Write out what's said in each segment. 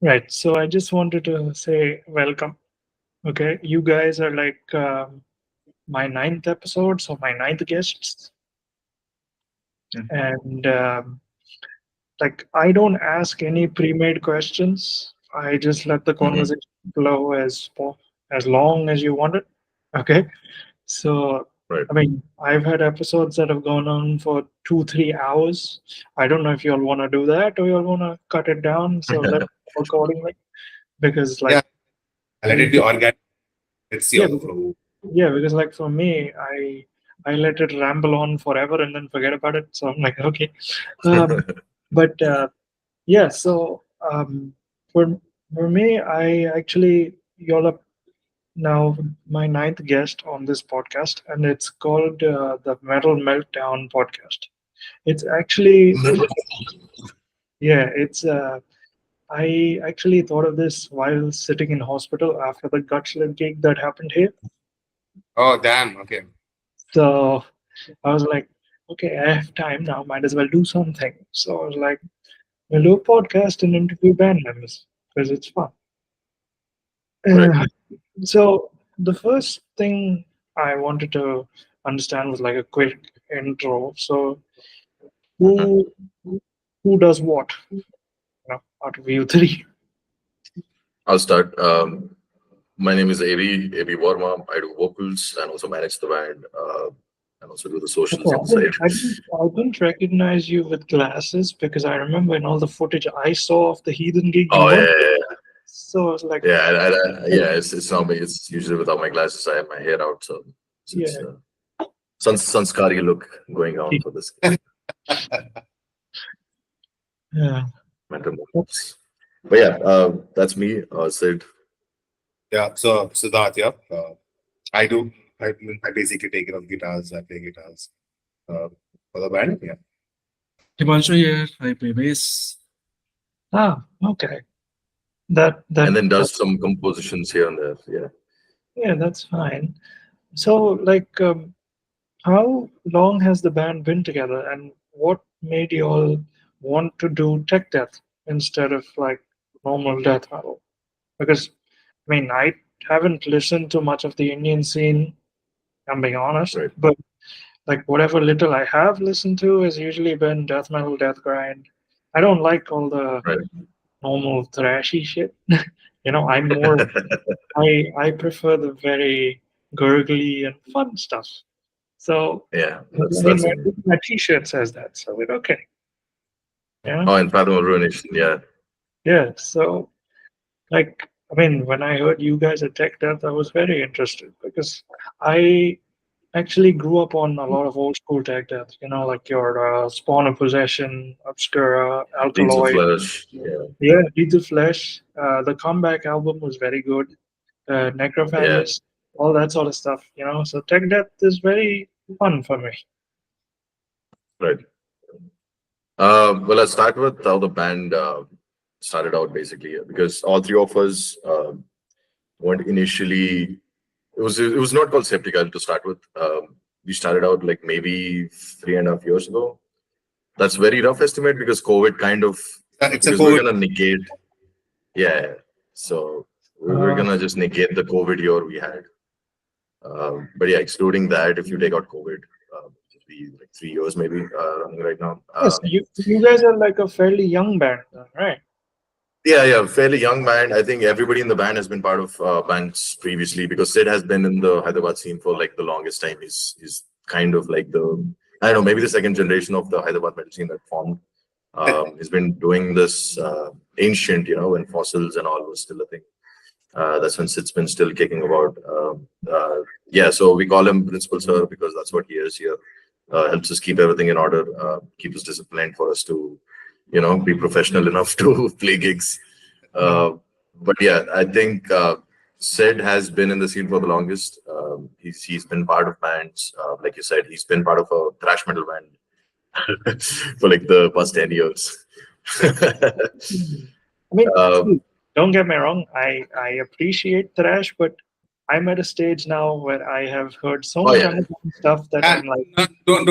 Right. So I just wanted to say welcome. Okay. You guys are like my ninth episode, so my ninth guests. And like, I don't ask any pre made questions. I just let the Mm-hmm. conversation flow as long as you want it. Okay. So, Right. I mean, I've had episodes that have gone on for 2, 3 hours. I don't know if you all want to do that or you all want to cut it down. So let accordingly because Yeah, like let it be organic. Let's see yeah, how the flow. yeah, because like for me, I let it ramble on forever and then forget about it. So I'm like, okay, um, but yeah. So for for me, I actually y'all are now my ninth guest on this podcast, and it's called the Metal Meltdown podcast. It's actually yeah, it's I actually thought of this while sitting in hospital after the gut slit gig that happened here. Oh, damn. Okay. So I was like, okay, I have time now. Might as well do something. So I was like, we'll do a podcast and interview band members because it's fun. Right. Uh, so the first thing I wanted to understand was like a quick intro. So Mm-hmm. who who does what? Out of you three. I'll start. My name is AB Varma. I do vocals and also manage the band, and also do the socials Okay, inside. I didn't recognize you with glasses because I remember in all the footage I saw of the Heathen gig, you Oh weren't. yeah, So I was like, yeah, yeah. Yeah. It's not me. It's usually without my glasses. I have my hair out, so it's yeah, sanskari look going on for this yeah. mental movements. But yeah, that's me. Sid. Yeah. So, Siddharth, yeah. I do. I basically take care of guitars. I play guitars uh, for the band. Yeah. Himanshu here. I play bass. Ah, okay. That that And then that does some compositions here and there. Yeah. yeah, that's fine. So, like, how long has the band been together, and what made you all want to do tech death instead of like normal death metal? Because I mean, I haven't listened to much of the Indian scene. I'm being honest, Right. but like whatever little I have listened to has usually been death metal, death grind. I don't like all the Right. normal thrashy shit. I'm more I prefer the very gurgly and fun stuff. So Yeah. I That's mean, that's in. my T-shirt says that, so we're okay. Yeah, Oh, and Fathom Ruination. Yeah. yeah. So like, I mean, when I heard you guys at Tech Death, I was very interested because I actually grew up on a lot of old school Tech Death. Like your Spawn of Possession, Obscura, Deeds of Alkaloid. Flesh. Yeah. Yeah, Eat the Flesh. The comeback album was very good. Yeah. Necrophagist, all that sort of stuff. So tech death is very fun for me. Right. Well, let's start with how the band started out basically, because all three of us weren't initially. It was not called Septic to start with. We started out like maybe 3.5 years ago. That's very rough estimate because COVID kind of, It's a because we're COVID. gonna negate. Yeah. So we're Uh, gonna just negate the COVID year we had. But yeah, excluding that, if you take out COVID, it'll be like 3 years maybe running right now. yes, you guys are like a fairly young band, then, right? Yeah, fairly young band. I think everybody in the band has been part of bands previously because Sid has been in the Hyderabad scene for like the longest time. He's kind of like the, I don't know, maybe the second generation of the Hyderabad metal scene that formed. He's been doing this ancient, when fossils and all was still a thing. That's when Sid's been still kicking about. Yeah, so we call him Principal Sir because that's what he is here. Helps us keep everything in order, keep us disciplined for us to, be professional enough to play gigs. Uh, but yeah, I think Sid has been in the scene for the longest. He's been part of bands, like you said, he's been part of a thrash metal band for like the past 10 years. I mean, uh, see, don't get me wrong. I appreciate thrash, but I'm at a stage now where I have heard so oh much yeah, underground stuff that Ah, I'm like, don't.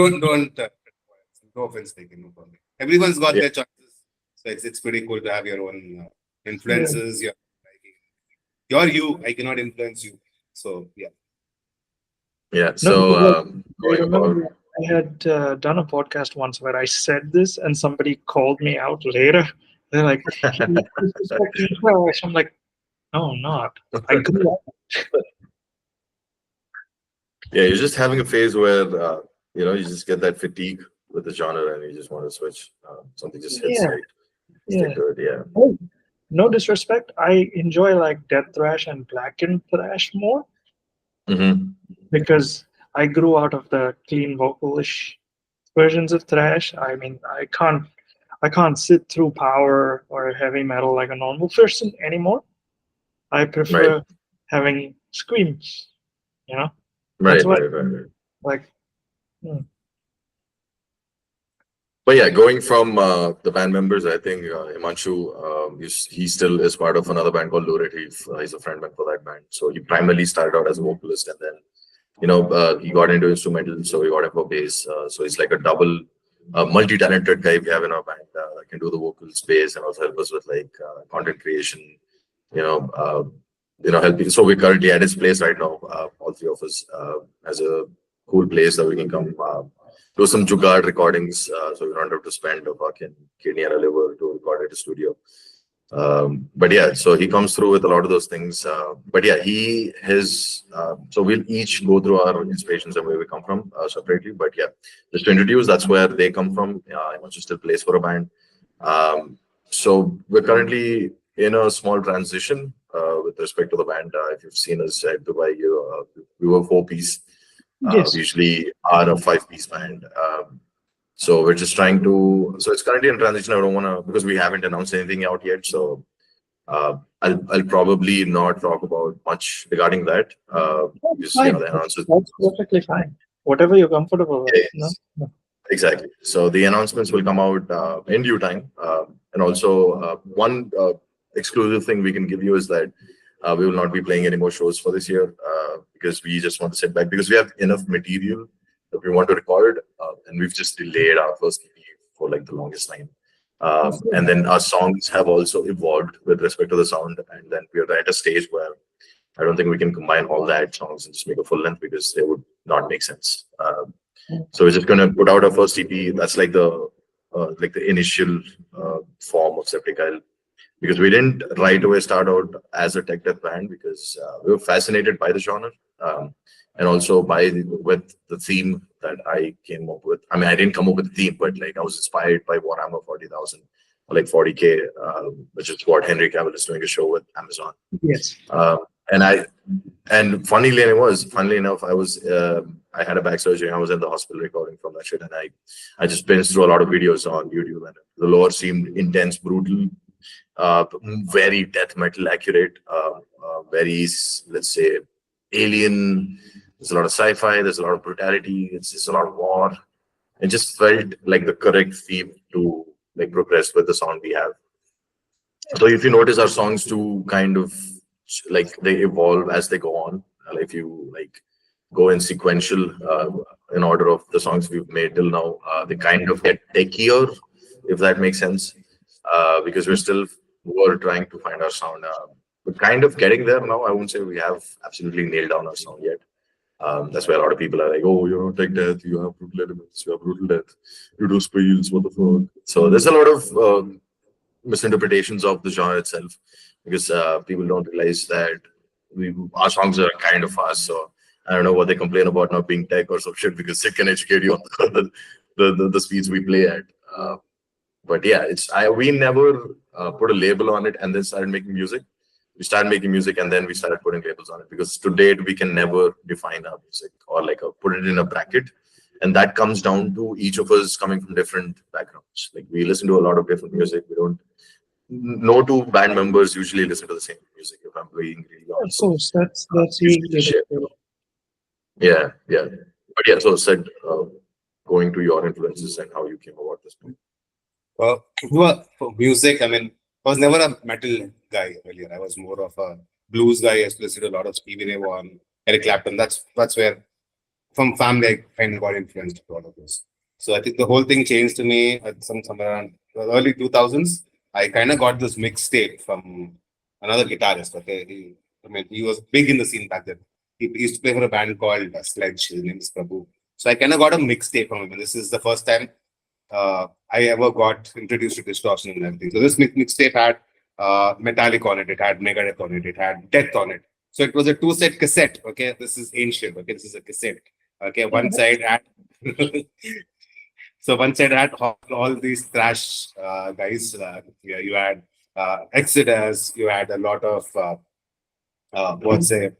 No offense taken. No problem. Everyone's got yeah, their choices, so it's pretty cool to have your own. influences you're you. I cannot influence you. So yeah. Yeah. No, So because I going remember about I had done a podcast once where I said this, and somebody called me out later. They're like, "He's disrespecting trash." I'm like, "No, I'm not. I grew up." yeah, you're just having a phase where you just get that fatigue with the genre and you just want to switch. Something just hits Yeah, right. yeah. Stick to it. Yeah. Oh, no disrespect. I enjoy like death thrash and blackened thrash more Hmm. because I grew out of the clean vocalish versions of thrash. I mean, I can't sit through power or heavy metal like a normal person anymore. I Right. prefer having screams. You know, that's Right. why Right. Right. Right. like hmm, But yeah, going from the band members, I think Himanshu, he still is part of another band called Lurid. He's a frontman for that band. So he primarily started out as a vocalist, and then he got into instrumental, so we got him for bass. So he's like a double, multi-talented guy we have in our band that can do the vocals, bass, and also help us with like content creation. You know, helping. So we're currently at his place right now, all three of us, as a cool place that we can come do some jugaad recordings, so we don't have to spend a fucking kidney and a liver to record at a studio. But yeah, so he comes through with a lot of those things. But yeah, so we'll each go through our inspirations and where we come from separately. But yeah, just to introduce, that's where they come from. Himanshu still plays for a band. So we're currently in a small transition with respect to the band. If you've seen us at Dubai, we were 4-piece. yes, We usually are a 5-piece band. So we're just trying to. So it's currently in transition. I don't want to because we haven't announced anything out yet. So I'll probably not talk about much regarding that. that's Because fine. the announcements. That's perfectly fine. Whatever you're comfortable with. No, Yes, no. exactly. So the announcements will come out in due time. And also one exclusive thing we can give you is that we will not be playing any more shows for this year because we just want to sit back because we have enough material that we want to record, and we've just delayed our first EP for like the longest time. And then our songs have also evolved with respect to the sound, and then we're at a stage where I don't think we can combine all that songs and just make a full length because they would not make sense. So we're just gonna put out our first EP. That's like the initial form of Septic, because we didn't right away start out as a tech death band because we were fascinated by the genre, and also with the theme that I came up with. I mean, I didn't come up with the theme, but like I was inspired by Warhammer 40,000 or like 40K, which is what Henry Cavill is doing a show with Amazon. Yes. And funnily enough, I had a back surgery. I was in the hospital recovering from that shit, and I just binged through a lot of videos on YouTube, and the lore seemed intense, brutal, very death metal accurate, very, let's say, alien. There's a lot of sci-fi. There's a lot of brutality. It's just a lot of war. It just felt like the correct theme to like progress with the sound we have. So if you notice, our songs do kind of like they evolve as they go on. If you like go in sequential in order of the songs we've made till now, they kind of get techier, if that makes sense, because we're trying to find our sound. We're kind of getting there now. I won't say we have absolutely nailed down our sound yet. That's why a lot of people are like, oh, take death, you have brutal elements, you have brutal death, you do spills, what the fuck. So there's a lot of misinterpretations of the genre itself because people don't realize that our songs are kind of fast. So I don't know what they complain about not being tech or some shit because it can educate you on the speeds we play at. But yeah, we never put a label on it and then started making music. We started making music and then we started putting labels on it because to date we can never define our music or like put it in a bracket. And that comes down to each of us coming from different backgrounds. Like we listen to a lot of different music. We don't. No two band members usually listen to the same music. If I'm being really Of honest, course, that's usually usually share. the Yeah. But yeah, so said going to your influences and how you came about this book. Well, for music, I mean, I was never a metal guy earlier. I was more of a blues guy. I listened to a lot of Stevie Ray Vaughan, Eric Clapton. That's where from family I kind of got influenced to all of this. So I think the whole thing changed to me at somewhere around the early 2000s. I kind of got this mixtape from another guitarist. Okay, he was big in the scene back then. He used to play for a band called Sledge. His name is Prabhu. So I kind of got a mixtape from him. And this is the first time I ever got introduced to distortion and everything. So this mixtape had Metallic on it, it had Megadeth on it, it had Death on it. So it was a 2-set cassette. Okay, this is ancient. Okay, this is a cassette. Okay, one side had so one side had all these thrash guys. Yeah, you had Exodus, you had a lot of what's say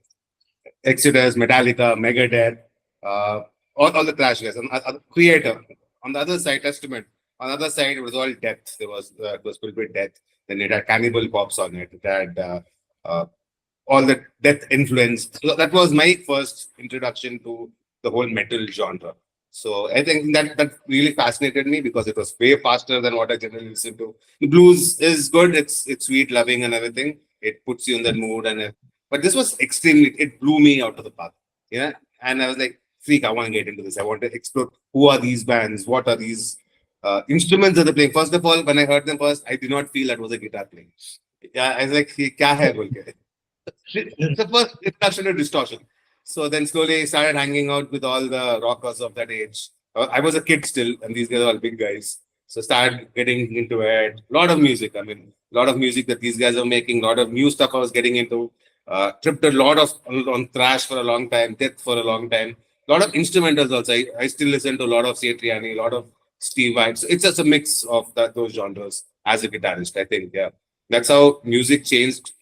Exodus, Metallica, Megadeth, uh, all the thrash guys. And Creator on the other side, Testament. On the other side, it was all death. There was it was filled with death. Then it had Cannibal Corpse on it. It had uh, all the death influence. So that was my first introduction to the whole metal genre. So I think that really fascinated me because it was way faster than what I generally listen to. The blues is good. It's sweet, loving, and everything. It puts you in that mood. But this was extremely. It blew me out of the park. Yeah, and I was like, freak! I want to get into this. I want to explore. Who are these bands? What are these instruments that they're playing? First of all, when I heard them first, I did not feel that was a guitar playing. Yeah, I was like, "ये क्या है?" बोल के. The first introduction to distortion. So then slowly I started hanging out with all the rockers of that age. I was a kid still, and these guys are all big guys. So started getting into it. A lot of music. I mean, a lot of music that these guys are making. A lot of new stuff I was getting into. Tripped a lot of on thrash for a long time, death for a long time. A lot of instrumentals also. I still listen to a lot of Satriani, a lot of Steve Vai. So it's just a mix of those genres as a guitarist. I think, yeah, that's how music changed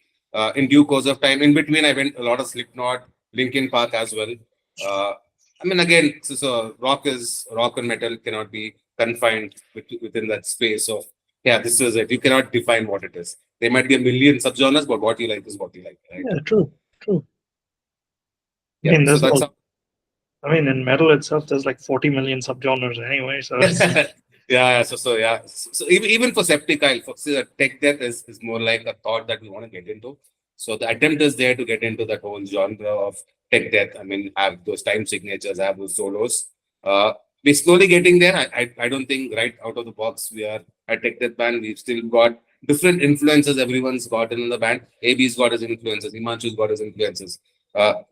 in due course of time. In between, I went a lot of Slipknot, Linkin Park as well. I mean, again, so rock and metal cannot be confined within that space of, yeah, this is it. You cannot define what it is. There might be a million subgenres, but what you like is what you like, right? Yeah, true. Yeah, so there's that's all, in metal itself, there's like 40 million subgenres anyway. So yeah. So even for Septic, tech death is more like a thought that we want to get into. So the attempt is there to get into that whole genre of tech death. I mean, have those time signatures, have those solos. We're slowly getting there. I don't think right out of the box we are a tech death band. We've still got different influences. Everyone's got in the band. AB's got his influences. Himanshu's got his influences.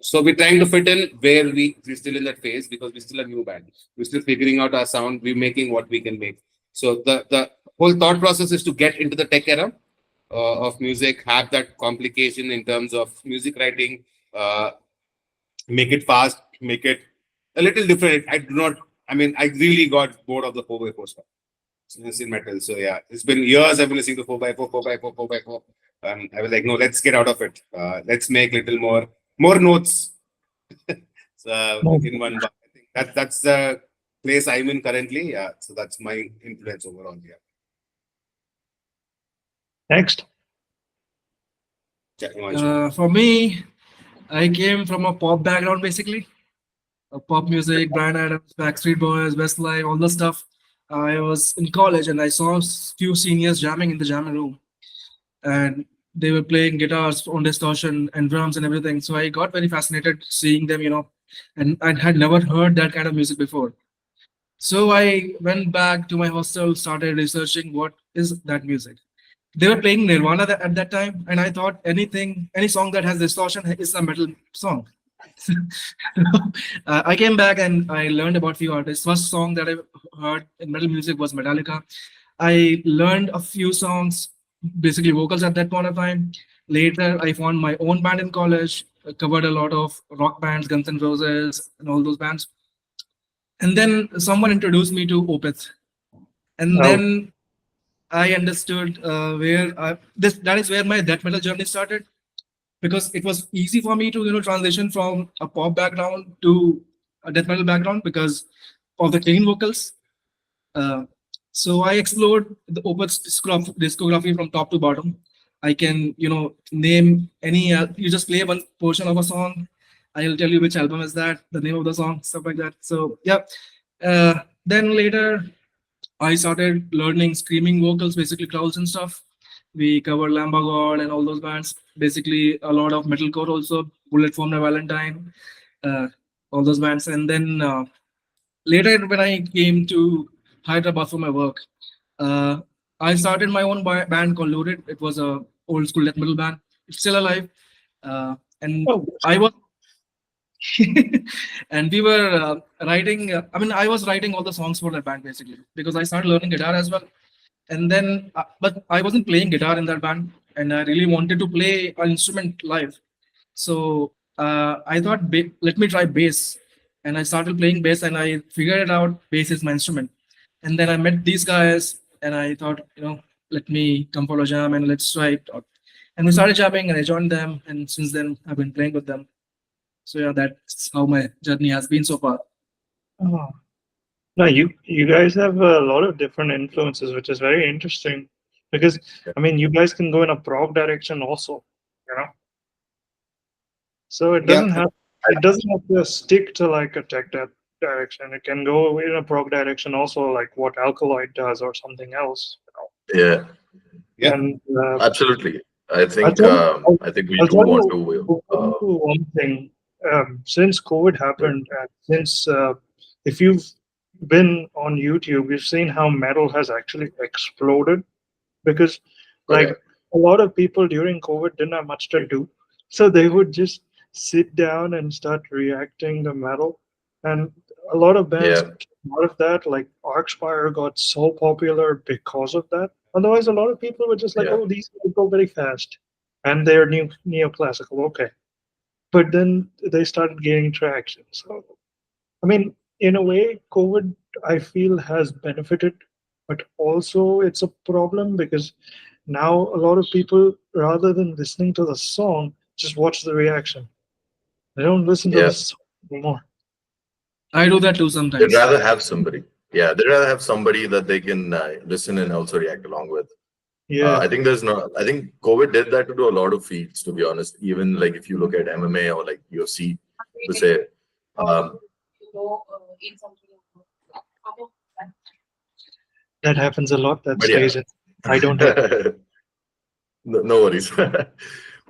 So we're trying to fit in where we're still in that phase because we're still a new band. We're still figuring out our sound. We're making what we can make. So the whole thought process is to get into the tech era of music, have that complication in terms of music writing, make it fast, make it a little different. I really got bored of the 4x4 stuff in metal. So yeah, it's been years I've been listening to 4x4, 4x4, 4x4. I was like, no, let's get out of it. Let's make little more notes. So in one bar. I think that's the place I'm in currently. Yeah, so that's my influence overall. Yeah. next. Yeah, Himanshu. For me, I came from a pop background basically. Pop music, Bryan Adams, Backstreet Boys, Westlife, all the stuff. I was in college and I saw few seniors jamming in the jamming room, and they were playing guitars on distortion and drums and everything. So I got very fascinated seeing them, and I had never heard that kind of music before. So I went back to my hostel, started researching what is that music. They were playing Nirvana at that time, and I thought any song that has distortion is a metal song. I came back and I learned about few artists. First song that I heard in metal music was Metallica. I learned a few songs, basically vocals at that point of time. Later, I found my own band in college. I covered a lot of rock bands, Guns N' Roses, and all those bands. And then someone introduced me to Opeth, and then I understood that is where my death metal journey started, because it was easy for me to transition from a pop background to a death metal background because of the clean vocals. So I explored the Opeth's discography from top to bottom. I can name any. You just play one portion of a song, I'll tell you which album is that, the name of the song, stuff like that. So yeah. Then later I started learning screaming vocals, basically growls and stuff. We covered Lamb of God and all those bands. Basically, a lot of metalcore also, Bullet for My Valentine, all those bands. And then later, when I came to Hyderabad for my work, I started my own band called Loaded. It was a old school death metal band. It's still alive. And Oh, I was, and we were writing. I mean, I was writing all the songs for that band basically because I started learning guitar as well. And then, but I wasn't playing guitar in that band, and I really wanted to play an instrument live. So I thought, let me try bass, and I started playing bass, and I figured it out. Bass is my instrument, and then I met these guys, and I thought, let me come for a jam and let's try it out. And we started jamming, and I joined them, and since then I've been playing with them. So yeah, that's how my journey has been so far. oh. No, you guys have a lot of different influences, which is very interesting because I mean, you guys can go in a prog direction also, you know. So it Yeah. doesn't have to stick to like a tech debt direction. It can go in a prog direction also, like what Alkaloid does or something else. Yeah, Yeah. And absolutely. I I'll think tell you, I think we I'll do tell want you to. one thing. Since COVID happened, and since if you've been on YouTube, you've seen how metal has actually exploded because, Oh, like, yeah. a lot of people during COVID didn't have much to do, so they would just sit down and start reacting to metal, and a lot of bands Yeah, came out of that. Like Archspire got so popular because of that. Otherwise, a lot of people were just like, yeah, "Oh, these guys go very fast," and they're neoclassical. Okay, but then they started gaining traction. So, I mean, in a way, COVID, I feel, has benefited, but also it's a problem because now a lot of people, rather than listening to the song, just watch the reaction. They don't listen to the yeah. song anymore. I do that too They'd sometimes. rather have somebody. Yeah, they'd rather have somebody that they can listen and also react along with. Yeah, I think there's no. I think COVID did that to a lot of fields. To be honest, even like if you look at MMA or like UFC, to say, um, that happens a lot. That but yeah, stays in. I don't have. no worries.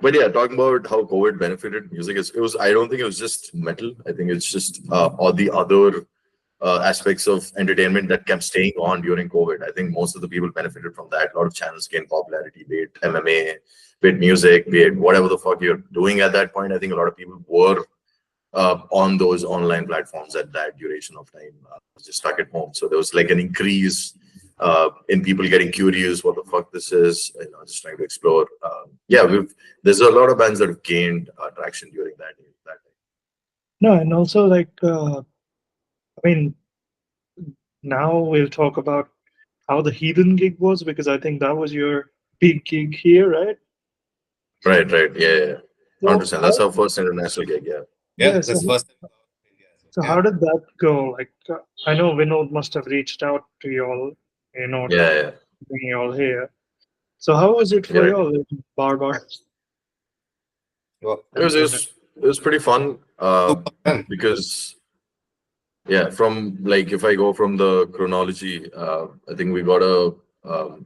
But yeah, talking about how COVID benefited music is it was. I don't think it was just metal. I think it's just all the other aspects of entertainment that kept staying on during COVID. I think most of the people benefited from that. A lot of channels gained popularity, be it MMA, be it music, be it whatever the fuck you're doing at that point. I think a lot of people were on those online platforms at that duration of time, just stuck at home. So there was like an increase in people getting curious, what the fuck this is, just trying to explore. Yeah, there's a lot of bands that have gained traction during that time. No, and also like, I mean, now we'll talk about how the Heathen gig was because I think that was your big gig here, right? Right, yeah, yeah. So 100%. That's how, our first international gig, yeah. Yeah. yeah, That's so first time. So Yeah. how did that go? Like, I know Vinod must have reached out to y'all, to Yeah, yeah. bring y'all here. So how was it for Yeah. y'all in Bar? Well, It was pretty fun super fun. because yeah, from like if I go from the chronology, I think we got a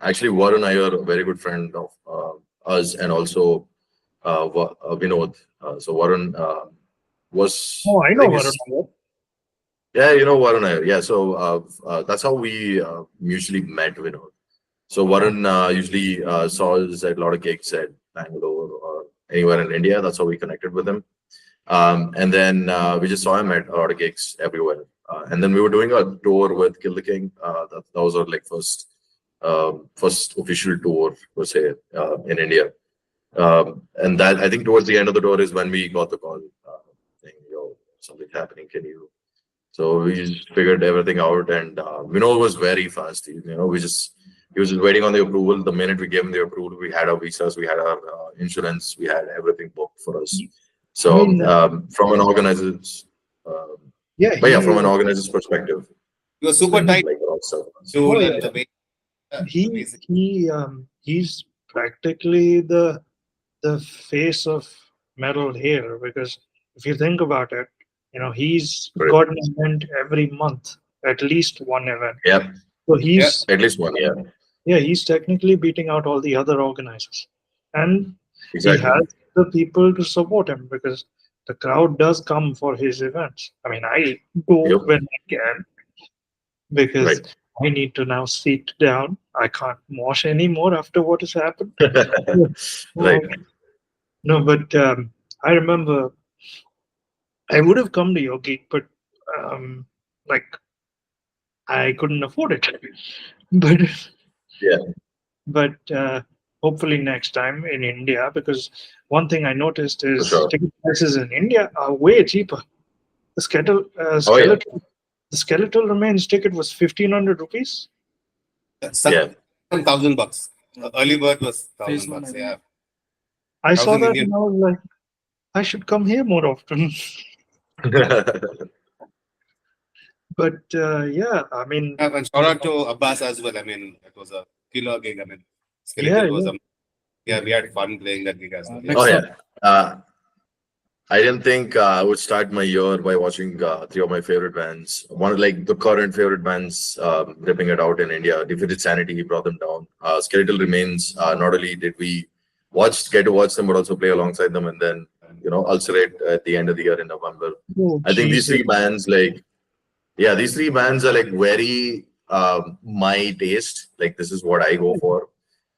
actually Warren and I are a very good friend of us and also Vinod. So Warren was Oh, I I know think Varun. he's yeah, you know Warren and I, yeah. So that's how we usually met Vinod. So Warren usually saw us at a lot of gigs at Bangalore or anywhere in India. That's how we connected with him. And then we just saw him at a lot of gigs everywhere. And then we were doing a tour with Kill the King. That was our like first official tour per se in India. And that I think towards the end of the tour is when we got the call saying, "Yo, something's happening. Can you?" So we just figured everything out, and Vinod was very fast. He was just waiting on the approval. The minute we gave him the approval, we had our visas, we had our insurance, we had everything booked for us. I So mean, from an organizer's, yeah, but yeah, from an organizer's perspective, You were super been tight. like a lot of stuff. Dude, oh and yeah, the way. he Amazing. he's practically the face of metal here because if you think about it, he's Right. got an event every month, at least one event. Yeah, So Yeah. at least one. Yeah, he's technically beating out all the other organizers. And he exactly. has the people to support him because the crowd does come for his events. I mean, I go Yep. when I can because Right. I need to now sit down. I can't mosh anymore after what has happened. Right. No, but I remember I would have come to your gig, but um, like I couldn't afford it. But Yeah, hopefully next time in India, because one thing I noticed for is sure. ticket prices in India are way cheaper. The Oh yeah, skeletal remains ticket was 1,500 rupees. yeah. $1,000. Early bird was Phase $1,000. one, I think. Yeah, I saw 1,000 that Indian. and I was like, I should come here more often. But yeah, I mean, And shout out to Abbas as well. I mean, it was a killer gig. I mean, yeah, Skeletal was yeah. a yeah. We had fun playing that gig as well. Yeah. Oh Next yeah. up, I didn't think I would start my year by watching three of my favorite bands. One of like the current favorite bands ripping it out in India. Defeated Sanity, he brought them down. Skeletal Remains. Not only did we get to watch them, but also play alongside them, and then ulcerate at the end of the year in November. Oh, I think these Jesus. three bands, these three bands are like very my taste. Like this is what I go for.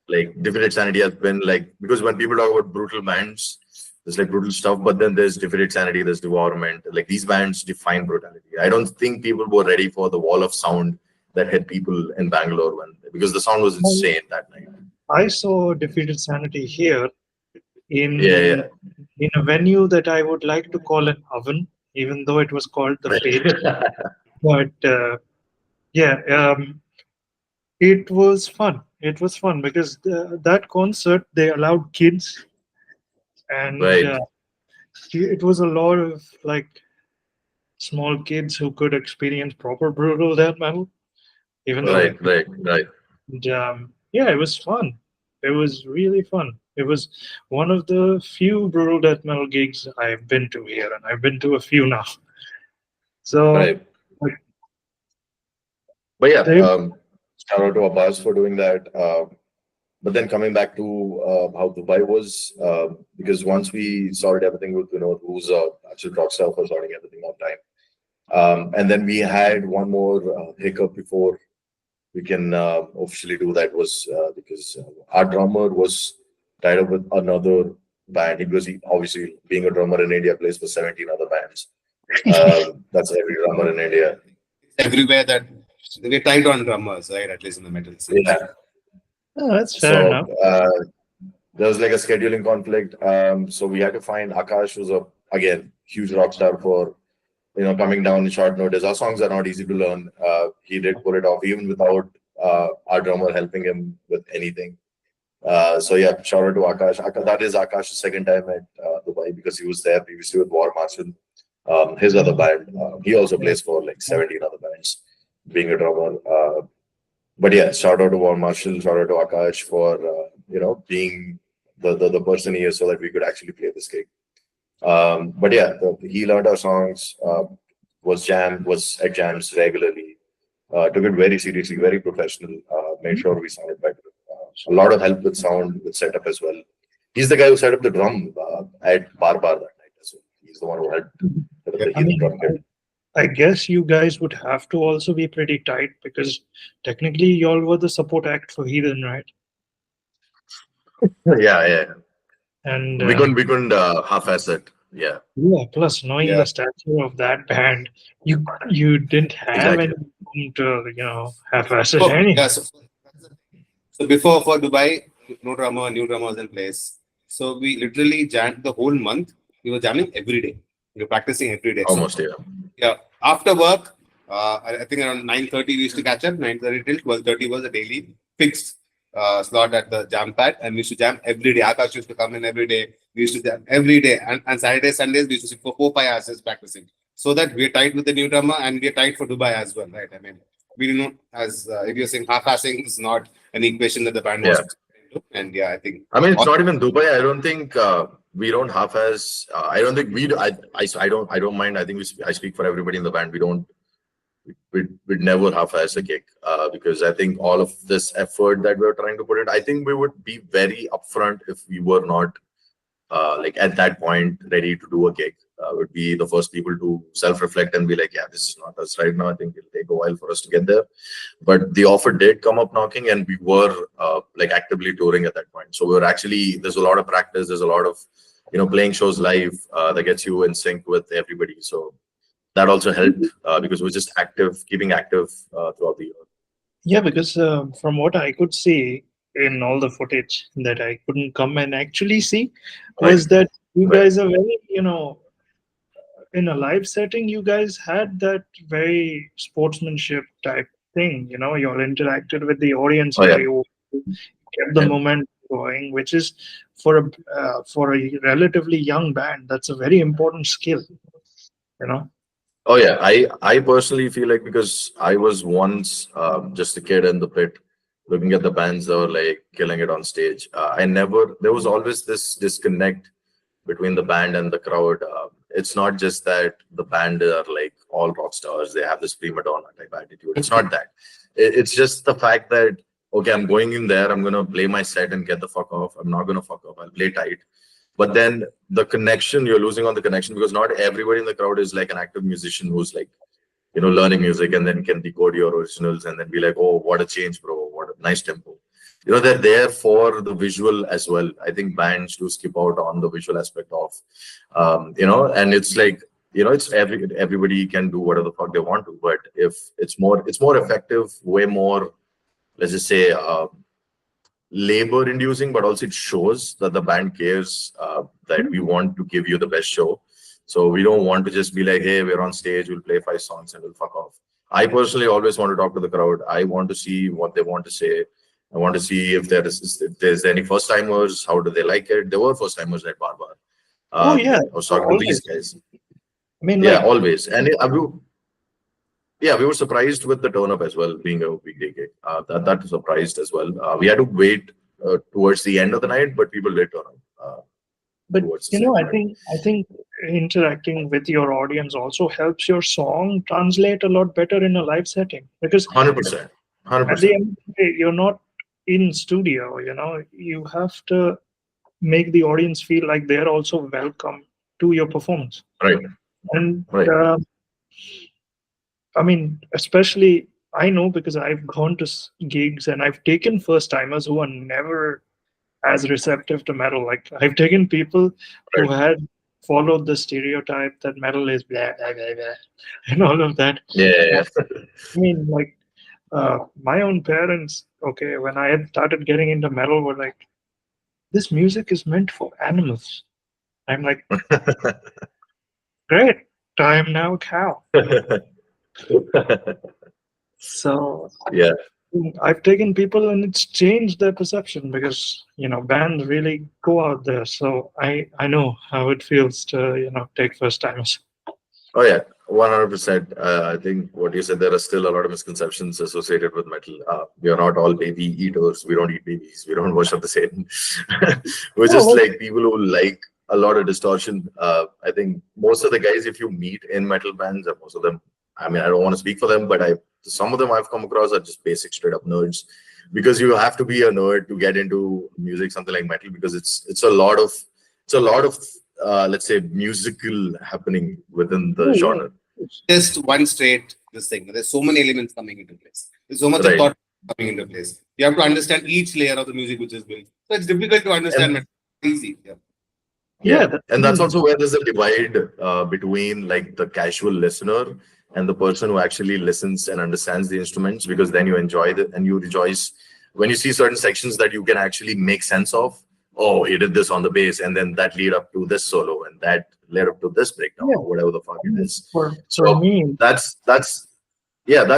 Like Defeated Sanity has been like, because when people talk about brutal bands, there's like brutal stuff, but then there's Defeated Sanity, there's Devourment. Like these bands define brutality. I don't think people were ready for the wall of sound that hit people in Bangalore because the sound was insane that night. I saw Defeated Sanity here Yeah, in yeah. a venue that I would like to call an oven, even though it was called the Pit. But yeah, it was fun. It was fun because that concert they allowed kids, and Right, it was a lot of like small kids who could experience proper brutal death metal, even though right. and, yeah, it was fun. It was really fun. It was one of the few brutal death metal gigs I've been to here, and I've been to a few now. So Right. like, But yeah, they, shout out to Abbas for doing that. But then coming back to how Dubai was, because once we sorted everything with who's actual rock star for sorting everything on time. And then we had one more hiccup before we can officially do that was because our drummer was tied up with another band. Because he obviously, being a drummer in India, plays for 17 other bands. That's every drummer in India. Everywhere that we're tight on drummers, right? At least in the metal scene. Yeah. oh, that's fair So enough. there was like a scheduling conflict. So we had to find Akash, who's again huge rock star for coming down in short notice. Our songs are not easy to learn. He did pull it off even without our drummer helping him with anything. So yeah, shout out to Akash. That is Akash's second time at Dubai because he was there previously with War Marshal. His other band. He also plays for like 17 other bands, being a drummer. But yeah, shout out to War Marshal, shout out to Akash for being the person he is so that we could actually play this gig. But yeah, he learned our songs, was at jams regularly, took it very seriously, very professional, made sure we sounded better. A lot of help with sound, with setup as well. He's the guy who set up the drum at Bar that night as well. He's the one who helped set up the I Heathen mean, drum kit. I guess you guys would have to also be pretty tight because technically y'all were the support act for Heathen, right? Yeah. And We couldn't half-ass it. Yeah, yeah, plus knowing Yeah. the stature of that band, you didn't have exactly. any room to half-ass it Oh, any. yeah. So before for Dubai, no drummer, new drummer was in place. So we literally jammed the whole month. We were jamming every day. We were practicing every day. So Almost, yeah. yeah, after work, I think around 9:30 we used to catch up. 9:30 till 12:30 was a daily fixed slot at the jam pad, and we used to jam every day. Akash used to come in every day. We used to jam every day, and Saturdays, Sundays we used to sit for 4-5 hours just practicing. So that we're tight with the new drummer, and we're tight for Dubai as well, right? I mean, we do not, as if you're saying half-assing is not an equation that the band was Yeah. into. And yeah, I think I mean, it's not even Dubai. I don't think we don't half-ass. I don't think we do. I don't mind. I think I speak for everybody in the band. We'd never half-ass a gig because I think all of this effort that we're trying to put it, I think we would be very upfront if we were not like at that point ready to do a gig. would be the first people to self-reflect and be like, yeah, this is not us right now. I think it'll take a while for us to get there. But the offer did come up knocking, and we were like actively touring at that point. So we were actually, there's a lot of practice, there's a lot of, playing shows live that gets you in sync with everybody. So that also helped because we're just keeping active throughout the year. Yeah, because from what I could see in all the footage that I couldn't come and actually see, Right. was that you Right. guys are very, in a live setting, you guys had that very sportsmanship type thing. You all interacted with the audience Oh, yeah. very well, kept the Yeah. moment going, which is for a relatively young band, that's a very important skill. You know. Oh yeah, I personally feel like, because I was once just a kid in the pit, looking at the bands that were like killing it on stage. There was always this disconnect between the band and the crowd. It's not just that the band are like all rock stars; they have this prima donna type attitude. It's not that. It's just the fact that, okay, I'm going in there, I'm gonna play my set and get the fuck off. I'm not gonna fuck off. I'll play tight. But then the connection, you're losing on the connection, because not everybody in the crowd is like an active musician who's like, learning music and then can decode your originals and then be like, oh, what a change, bro. What a nice tempo. They're there for the visual as well. I think bands do skip out on the visual aspect of, and it's like, it's everybody can do whatever the fuck they want to, but if it's more effective, way more, let's just say, labor inducing, but also it shows that the band cares, that we want to give you the best show. So we don't want to just be like, hey, we're on stage, we'll play 5 songs and we'll fuck off. I personally always want to talk to the crowd. I want to see what they want to say. I want to see if there's any first timers, how do they like it. There were first timers at Barbar. Oh yeah, I was talking to these always. guys. I mean, Yeah, like, always. And we were surprised with the turn up as well, being a weekday gig. That surprised as well. We had to wait towards the end of the night, but people did turn up but towards the second I night. think interacting with your audience also helps your song translate a lot better in a live setting, because 100%. at the 100%. end of the day, you're not in studio. You have to make the audience feel like they're also welcome to your performance. Right. And Right. I mean, especially I know because I've gone to gigs and I've taken first timers who are never as receptive to metal. Like, I've taken people who had followed the stereotype that metal is blah blah blah, blah and all of that. Yeah. I mean, like, my own parents, okay, when I had started getting into metal, were like, this music is meant for animals. I'm like, great, I'm now a cow. So Yeah. I've taken people and it's changed their perception, because bands really go out there. So I know how it feels to take first timers. Oh yeah, 100%. I think what you said, there are still a lot of misconceptions associated with metal. We are not all baby eaters. We don't eat babies. We don't worship the Satan. We're just like people who like a lot of distortion. I think most of the guys, if you meet in metal bands, and most of them, I mean, I don't want to speak for them, but some of them I've come across are just basic, straight up nerds. Because you have to be a nerd to get into music, something like metal, because it's a lot of let's say musical happening within the genre. Just one straight this thing. There's so many elements coming into place. There's so much Right. thought coming into place. You have to understand each layer of the music which is built. So it's difficult to understand. Easy. Yeah. Yeah, And that's also where there's a divide between like the casual listener and the person who actually listens and understands the instruments, because then you enjoy it and you rejoice when you see certain sections that you can actually make sense of. Oh, he did this on the bass, and then that lead up to this solo, and that led up to this breakdown, or whatever the fuck it is. For So me, that's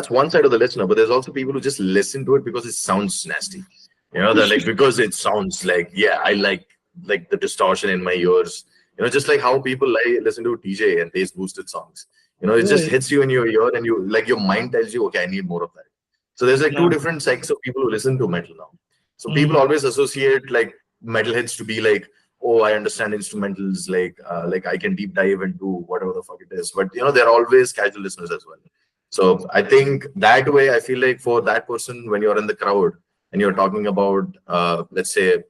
one side of the listener, but there's also people who just listen to it because it sounds nasty. They're like, because it sounds like, yeah, I like the distortion in my ears. Just like how people listen to DJ and bass boosted songs. It just hits you in your ear, and you like your mind tells you, okay, I need more of that. So there's like two different sects of people who listen to metal now. So people always associate like metalheads to be like, oh, I understand instrumentals, like I can deep dive into whatever the fuck it is. But they're always casual listeners as well. So I think that way, I feel like for that person, when you're in the crowd and you're talking about, let's say,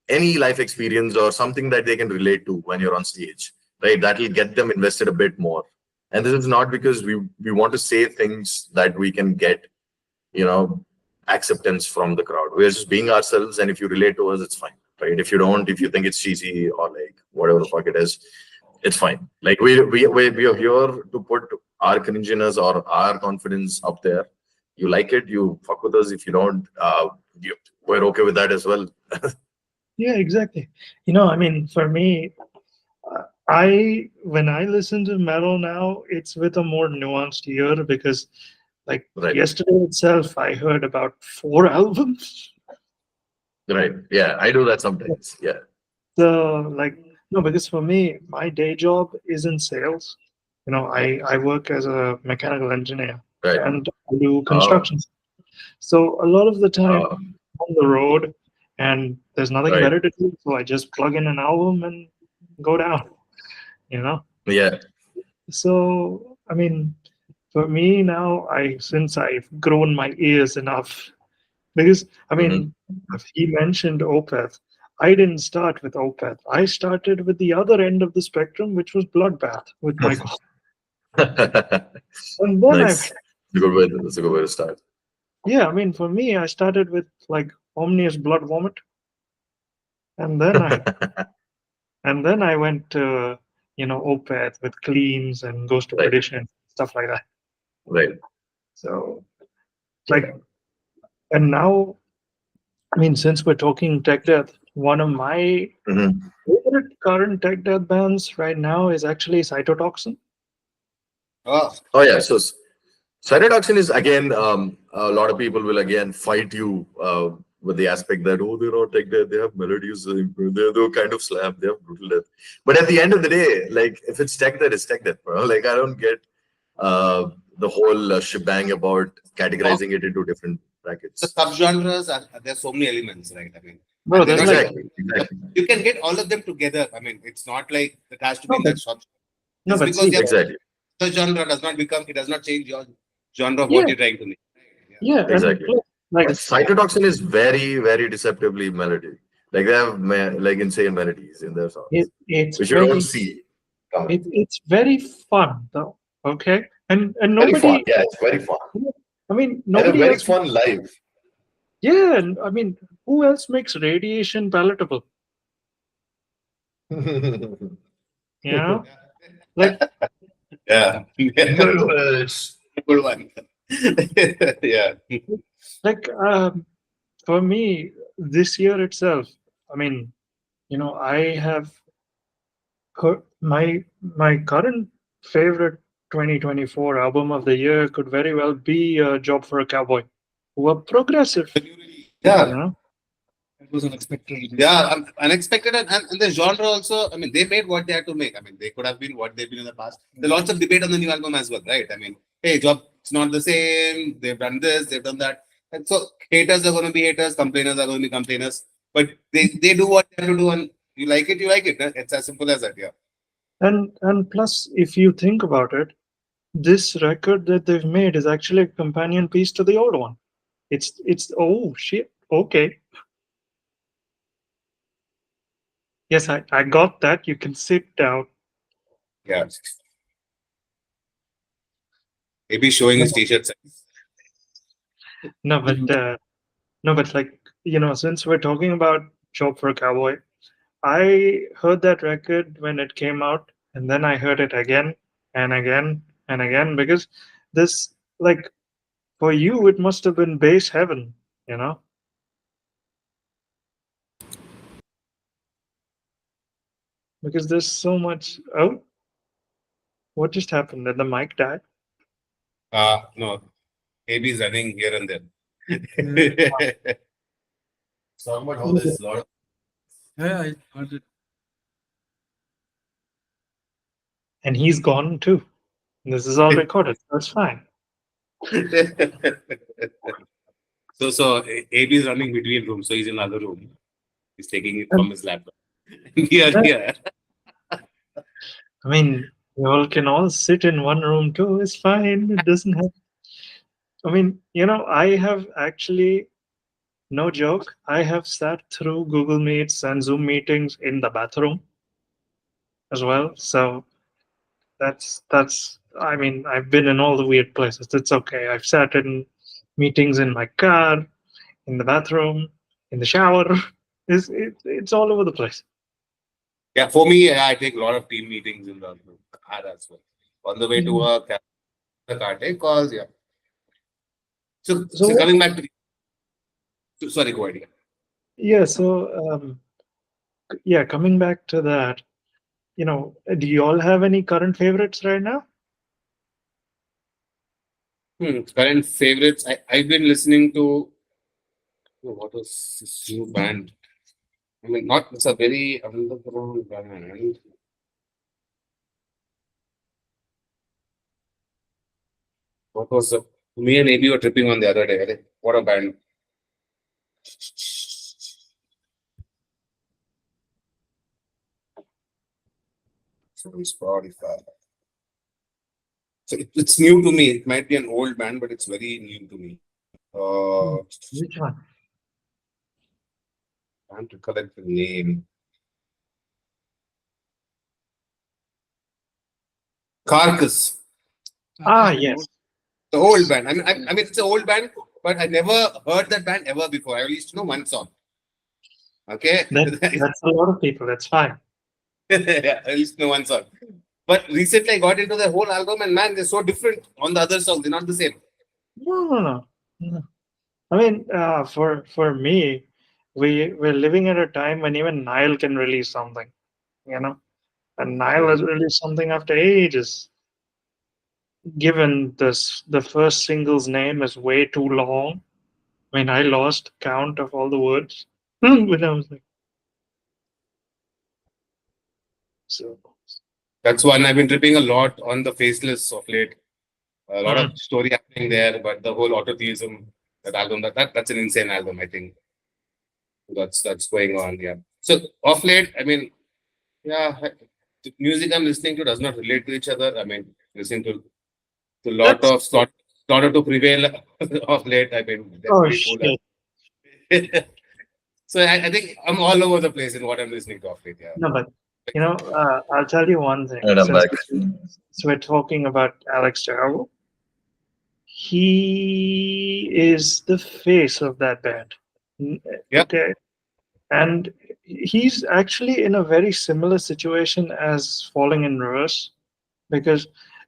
any life experience or something that they can relate to when you're on stage, right? That will get them invested a bit more. And this is not because we want to say things that we can get, you know, acceptance from the crowd. We're just being ourselves, and if you relate to us, it's fine, right? If you don't, if you think it's cheesy or like whatever the fuck it is, it's fine. Like we are here to put our cringiness or our confidence up there. You like it, you fuck with us. If you don't, we're okay with that as well. Yeah, exactly. I mean, for me, when I listen to metal now, it's with a more nuanced ear because, like Right, yesterday itself, I heard about 4 albums. right. Yeah, I do that sometimes. Yeah, So, like, no, because for me, my day job is in sales. I work as a mechanical engineer right. and I do Oh, construction. So a lot of the time uh, on the road and there's nothing right. better to do. So I just plug in an album and go down, you know? Yeah. So, I mean, for me now, since I've grown my ears enough, because I Hmm. mean, if he mentioned Opeth, I didn't start with Opeth. I started with the other end of the spectrum, which was Bloodbath with Michael. And then Nice. That's a good way. That's a good way to start. yeah, I mean, for me, I started with like Omnious Blood Vomit, and then I went to Opeth with Cleans and Ghost of Right, Perdition, stuff like that. right. So like, and now, I mean, since we're talking tech death, one of my Hmm. favorite current tech death bands right now is actually Cytotoxin. Oh, Oh yeah. So cytotoxin is again, a lot of people will again fight you with the aspect that, oh, they're not like that, they have melodies, they're kind of slam, they have brutal death. But at the end of the day, like if it's tech death, it's tech death, bro. Like I don't get the whole shebang about oh, categorizing it into different the brackets. subgenres are there's so many elements, right? I mean, Bro, and they're there's not like Exactly, exactly, you can get all of them together. I mean, it's not like it has to be no, in but that short. no, Just but because see, you're exactly, the genre does not become it does not change your genre of what yeah, you're trying to make. Yeah. yeah, and exactly. plus, But like cytotoxin is very, very deceptively melody. Like they have like insane melodies in their songs, it's which you don't very see coming. it's very fun though. Okay, and Very fun. nobody, Yeah, it's very fun. I mean, And a nobody very else. fun live. Yeah, and I mean, who else makes radiation palatable? Good You know, like Yeah. Yeah. words. Good one. Yeah. like for me this year itself. I mean, I have my current favorite 2024 album of the year could very well be Job for a Cowboy, who are progressive. You Yeah. know, It was unexpected. Yeah. Unexpected and the genre also. I mean, they made what they had to make. I mean, they could have been what they've been in the past. There's lots of debate on the new album as well, right? I mean, hey, job, it's not the same. They've done this, they've done that. And so haters are going to be haters, complainers are going to be complainers. But they do what they have to do, and you like it, you like it. It's as simple as that. Yeah. and plus, if you think about it, this record that they've made is actually a companion piece to the old one. It's oh shit, okay, yes, I got that. You can sit down. Yeah. Maybe showing his t-shirts. No, but no, but like since we're talking about Job for a Cowboy, I heard that record when it came out, and then I heard it again and again and again because this, like, for you, it must have been bass heaven, you know, because there's so much. Oh, what just happened? Did the mic die? No, maybe he's running here and Mm. there. Talk about how there's a lot of Yeah, I heard it. And he's gone too. This is all recorded. That's fine. so AB is running between rooms, so he's in another room. He's taking it from his laptop. Yeah, And, yeah. I mean, you all can all sit in one room too. It's fine. It doesn't have. I mean, I have actually, no joke, I have sat through Google Meets and Zoom meetings in the bathroom. as well. So that's. I mean, I've been in all the weird places. It's okay. I've sat in meetings in my car, in the bathroom, in the shower. It's all over the place. Yeah, for me, I take a lot of team meetings in the car as well. On the way to Mhm. work, the car take calls. Yeah. So So coming back sorry, go ahead. yeah, so yeah, coming back to that, do you all have any current favorites right now? Current favorites. I've been listening to what was this new band? I mean, not it's a very underground band. What was the me and AB were tripping on the other day. I think, what a band. So on Spotify. So it's new to me. It might be an old band, but it's very new to me. Hmm. Which one? Can't recollect the name. Carcass, Ah, I know. yes. the old band. I mean, it's an old band, but I never heard that band ever before. I used to know one song. Okay, That's a lot of people. That's fine. yeah, I used to know one song. But recently, I got into the whole album, and man, they're so different on the other songs. They're not the same. No, no, no. No. I mean, for me, we're living at a time when even Nile can release something, you know, and Nile has released something after ages. Given this, the first single's name is way too long. I mean, I lost count of all the words when I was like, so. That's one I've been tripping a lot on the Faceless of late. A lot Mm. of story happening there, but the whole autotheism, that album, that's an insane album. I think that's going on. Yeah. So off late, I mean, yeah, the music I'm listening to does not relate to each other. I mean, listening to lot That's of slaughter to prevail of late. I mean, they're oh pretty cool. shit. So I think I'm all over the place in what I'm listening to off late. Yeah. No, but I'll tell you one thing. And I'm Since back. we're talking about Alex Terrible, he is the face of that band. Yeah. Okay, and he's actually in a very similar situation as Falling in Reverse because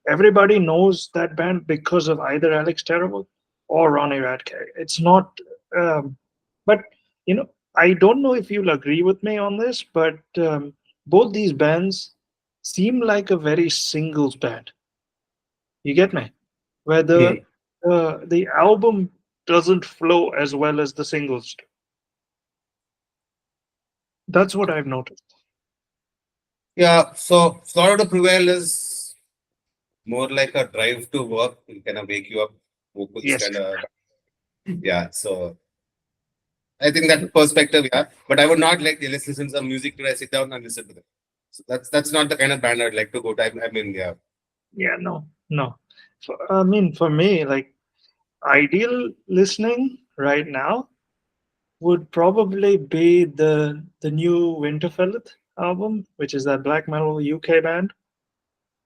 everybody knows that band because of either Alex Terrible or Ronnie Radke. It's not, um, but you know, I don't know if you'll agree with me on this, but both these bands seem like a very singles band. You get me? Where Hmm. the album doesn't flow as well as the singles do. That's what I've noticed. Yeah. So slaughter to prevail is more like a drive to work. It kind of wake you up. Vocals Yes. kind of yeah. So I think that perspective, yeah. But I would not like let's listen to some music today. Sit down and listen to them. So that's not the kind of band I'd like to go to. I mean, yeah. Yeah. No. No. I mean, for me, like ideal listening right now would probably be the new Winterfellet album, which is that black metal UK band.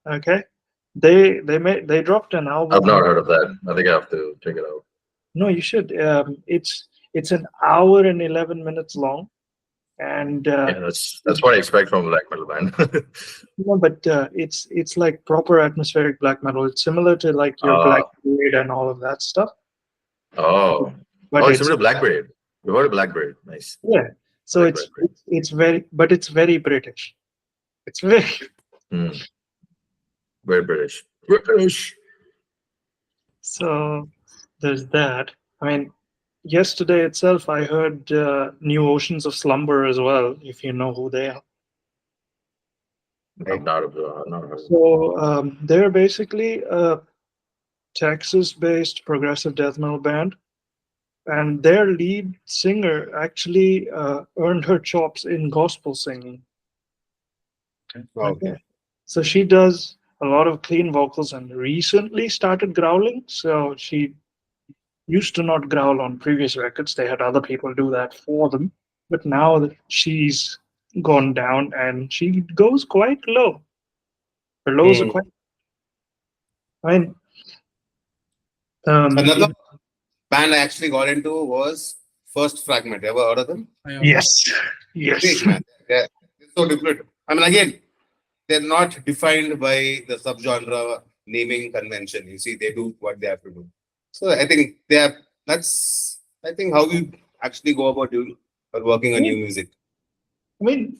Okay, they dropped an I've not album. heard of that. I think I have to check it out. No, you should. It's an hour and 11 minutes long, and Yeah, that's what I expect from a black metal band. no, but it's like proper atmospheric black metal. It's similar to like your Black uh, Parade and all of that stuff, oh, but oh, it's it's similar to Blackbird. We've heard of Blackbird. Nice. yeah. I So like Blackbird. it's very, but it's very British. It's very Hmm. Very British. British. so. There's that. I mean, yesterday itself, I heard New Oceans of Slumber as well. If you know who they are. I've not heard of it. So they're basically a Texas-based progressive death metal band, and their lead singer actually earned her chops in gospel singing. Okay. Okay, so she does a lot of clean vocals and recently started growling. So she used to not growl on previous records. They had other people do that for them, but now that she's gone down, and she goes quite low. Her lows are Mm. quite. I mean, um, Another band I actually got into was First Fragment. Ever heard of them? yes, yes. Great, man. Yeah, it's so different. I mean, again, they're not defined by the subgenre naming convention. You see, they do what they have to do. So I think they are. That's I think how you actually go about doing or working I on new mean, music.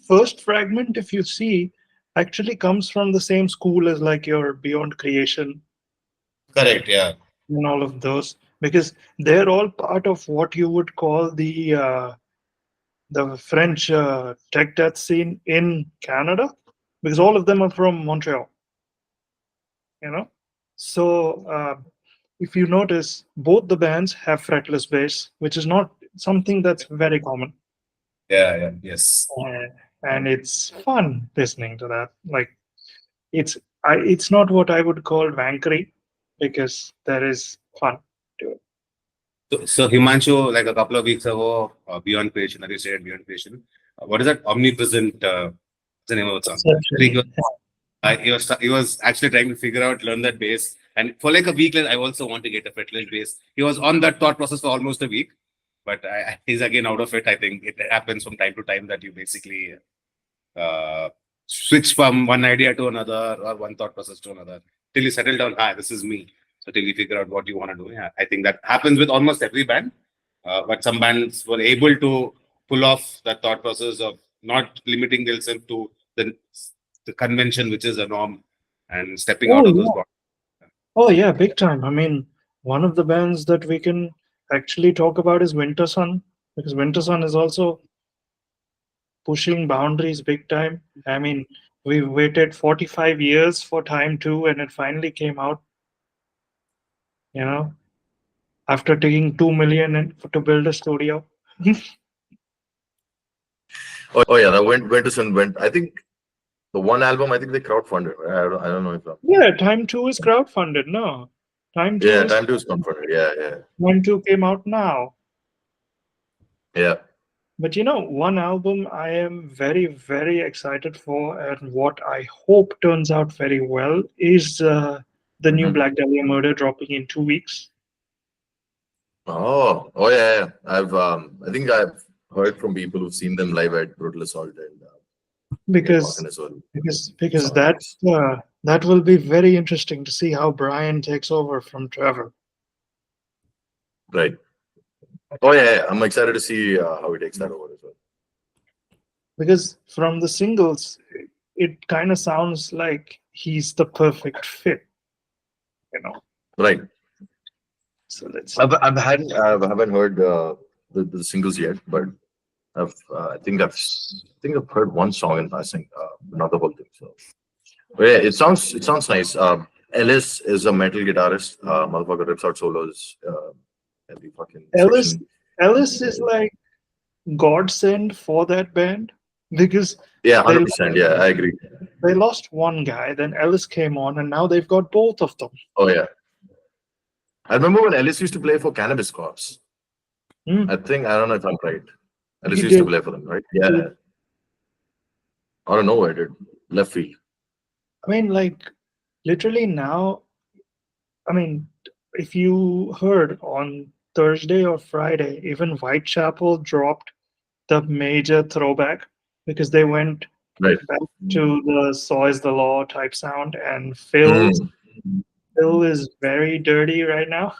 First Fragment, if you see, actually comes from the same school as like your Beyond Creation Correct. Yeah. and all of those, because they're all part of what you would call the French tech death scene in Canada, because all of them are from Montreal. You know, so if you notice, both the bands have fretless bass, which is not something that's very common. Yeah. Yeah. Yes. Uh, and it's fun listening to that. Like it's not what I would call wankery because there is fun to it. So Himanshu, like a couple of weeks ago, Beyond Creation, that you said Beyond Creation. What is that? Omnipresent. What's the name of the song? I think Essentially. he was actually trying to figure out, learn that bass. And for like a week, like, I also want to get a fretless bass. He was on that thought process for almost a week, but he's again out of it. I think it happens from time to time that you basically switch from one idea to another or one thought process to another till you settle down. This is me. So till you figure out what you want to do. Yeah, I think that happens with almost every band. But some bands were able to pull off that thought process of not limiting themselves to the convention, which is a norm, and stepping Oh out of those yeah. boxes. Oh yeah, big time. I mean, one of the bands that we can actually talk about is Winter Sun, because Winter Sun is also pushing boundaries big time. I mean, we waited 45 years for Time 2 and it finally came out, you know, after taking 2 million to build a studio. Oh yeah, that went to some went. I think the one album. I think they crowdfunded. I don't know if. Yeah, Time 2 is crowdfunded. No, Time 2 Yeah, is Time to is crowdfunded. Yeah. Time 2 came out now. Yeah. But one album I am very, very excited for, and what I hope turns out very well is the new Mhm. Black Dahlia Murder dropping in 2 weeks. Oh yeah. I think I've heard from people who've seen them live at Brutal Assault and Because Parkin as well. because Sound nice. that will be very interesting to see how Brian takes over from Trevor. Right. Oh yeah. I'm excited to see how he takes that over as well. Because from the singles, it kind of sounds like he's the perfect fit, you know. Right. So let's see. I haven't heard the singles yet, but I think I've heard one song in passing, not the whole thing. So but yeah, it sounds nice. Ellis is a metal guitarist. Motherfucker rips out solos every fucking Ellis section. Ellis is like godsend for that band because Yeah, they 100%. Yeah, I agree. they lost one guy, then Ellis came on, and now they've got both of them. Oh yeah, I remember when Ellis used to play for Cannabis Corpse. Hmm. I don't know if I'm right. Ellis He used to did. play for them, right? Yeah, I don't know where dude. Left field. I mean, like literally now. I mean, if you heard on Thursday or Friday, even Whitechapel dropped the major throwback because they went Right. back to the "Saw is the Law" type sound, and Mm. Phil is very dirty right now.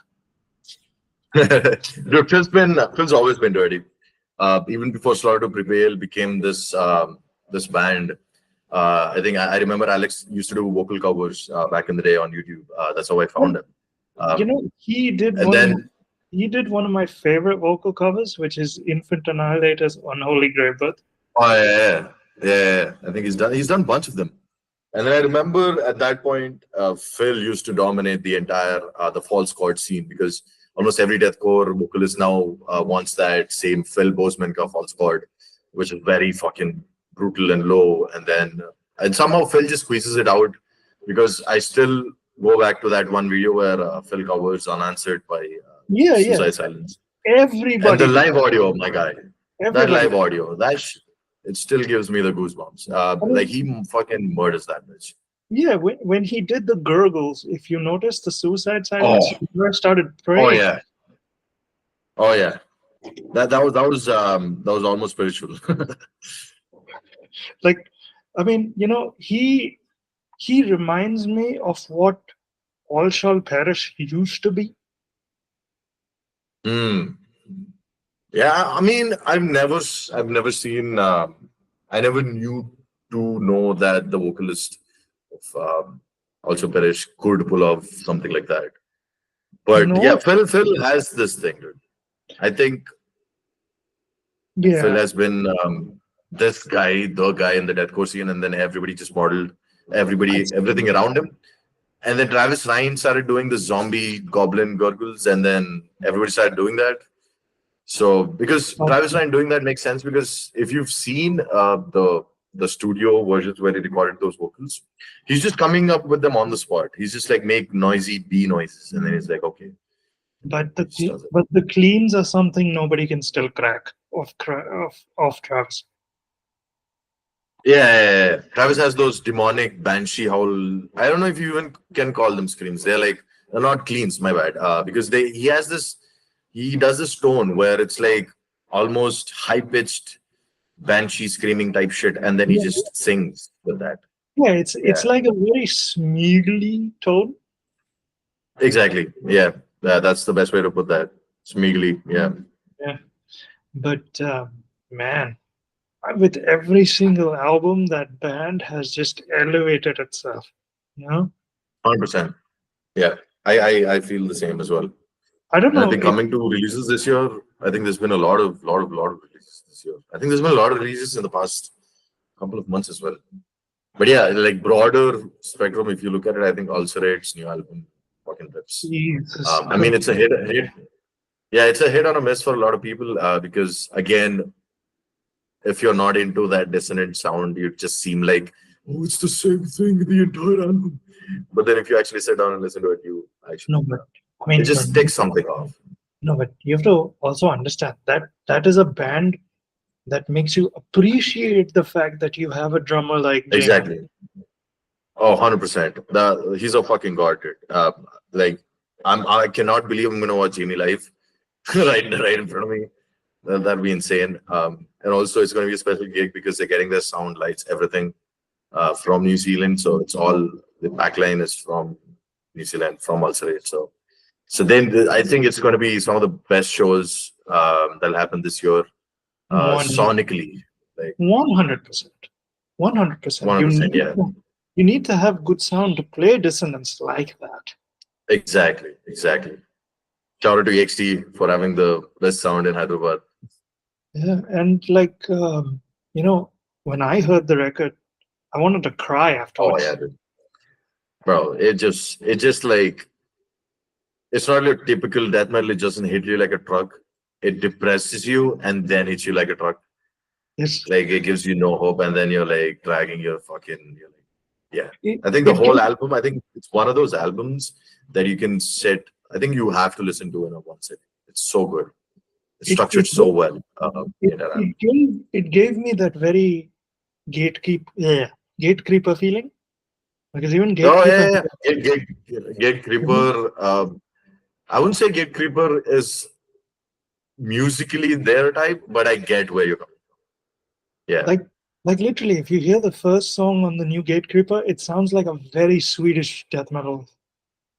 Dude, Phil's always been dirty. Even before Slaughter to Prevail became this band. I think I remember Alex used to do vocal covers back in the day on YouTube. That's how I found him. He did And then he did one of my favorite vocal covers, which is Infant Annihilator's "Unholy Grave Birth." oh yeah. I think he's done a bunch of them. And then I remember at that point, Phil used to dominate the entire the false chord scene because almost every deathcore vocalist now wants that same Phil Bozeman false chord, which is very fucking brutal and low. And somehow Phil just squeezes it out because I still go back to that one video where Phil covers "Unanswered" by Yeah, Suicide Silence. And everybody, the live audio, my guy, that everybody. live audio, it still gives me the goosebumps. Like he fucking murders that bitch. Yeah, when he did the gurgles, if you notice the suicide silence, Oh. he first started Oh praying. yeah. Oh yeah. That was almost spiritual. Like, I mean, he reminds me of what All Shall Perish used to be. Hmm. Yeah, I mean, I've never seen, I never knew to know that the vocalist of Also Perish could pull off something like that. But yeah, No, Phil has this thing, dude. I think Phil yeah, has been this guy, the guy in the deathcore scene, and then everybody just modeled everything around him. And then Travis Ryan started doing the zombie goblin gurgles, and then everybody started doing that. So because Travis Ryan doing that makes sense because if you've seen the studio versions where he recorded those vocals, he's just coming up with them on the spot. He's just like make noisy bee noises, and then he's like, okay, but he just does it. the cleans are something nobody can still crack of Travis. Yeah. Travis has those demonic banshee howl. I don't know if you even can call them screams. They're not cleans, my bad. Because he does this tone where it's like almost high pitched banshee screaming type shit, and then he Yeah, just sings with that. yeah, Yeah, it's like a very smeagly tone. exactly. Yeah, that's the best way to put that. Smeagly. Yeah, Yeah, but man, with every single album, that band has just elevated itself. You know, 100%. Yeah, I feel the same as well. I don't And I know. think coming to releases this year, I think there's been a lot of releases this year. I think there's been a lot of releases in the past couple of months as well. But yeah, like broader spectrum, if you look at it, I think Ulcerate's new album fucking rips. Jesus I mean, it's a Christ. hit. Yeah, it's a hit on a miss for a lot of people because again, if you're not into that dissonant sound, you just seem like, oh, it's the same thing the entire album. But then if you actually sit down and listen to it, you actually, No, but I it mean, just takes something off. no, but you have to also understand that that is a band that makes you appreciate the fact that you have a drummer like Jamie. Exactly. Oh, 100%. He's a fucking god, dude. Like, I cannot believe I'm gonna watch Jamie live right in front of me. That'd be insane. And also it's going to be a special gig because they're getting their sound, lights, everything from New Zealand. So it's all the backline is from New Zealand, from Ulcerate. So then I think it's going to be some of the best shows that'll happen this year, One sonically. Like 100%. 100%. 100%. Yeah, You need to have good sound to play dissonance like that. exactly. Shout out to EXT for having the best sound in Hyderabad. Yeah, and like when I heard the record, I wanted to cry Oh afterwards. yeah, dude. Bro, it just like it's not your typical death metal. It doesn't hit you like a truck. It depresses you and then hits you like a truck. Yes, Like it gives you no hope, and then you're like dragging your fucking. You're like, yeah. it, I think the it whole gave, album. I think it's one of those albums that you can sit. I think you have to listen to in a one sitting. It's so good. It's it, structured it, so well. it, In that album. it gave me that very gatekeeper feeling, because even Oh gatekeeper, yeah. Gate Creeper. I wouldn't say Gate Creeper is musically their type, but I get where you're coming from. Yeah. like literally, if you hear the first song on the new Gatekeeper, it sounds like a very Swedish death metal.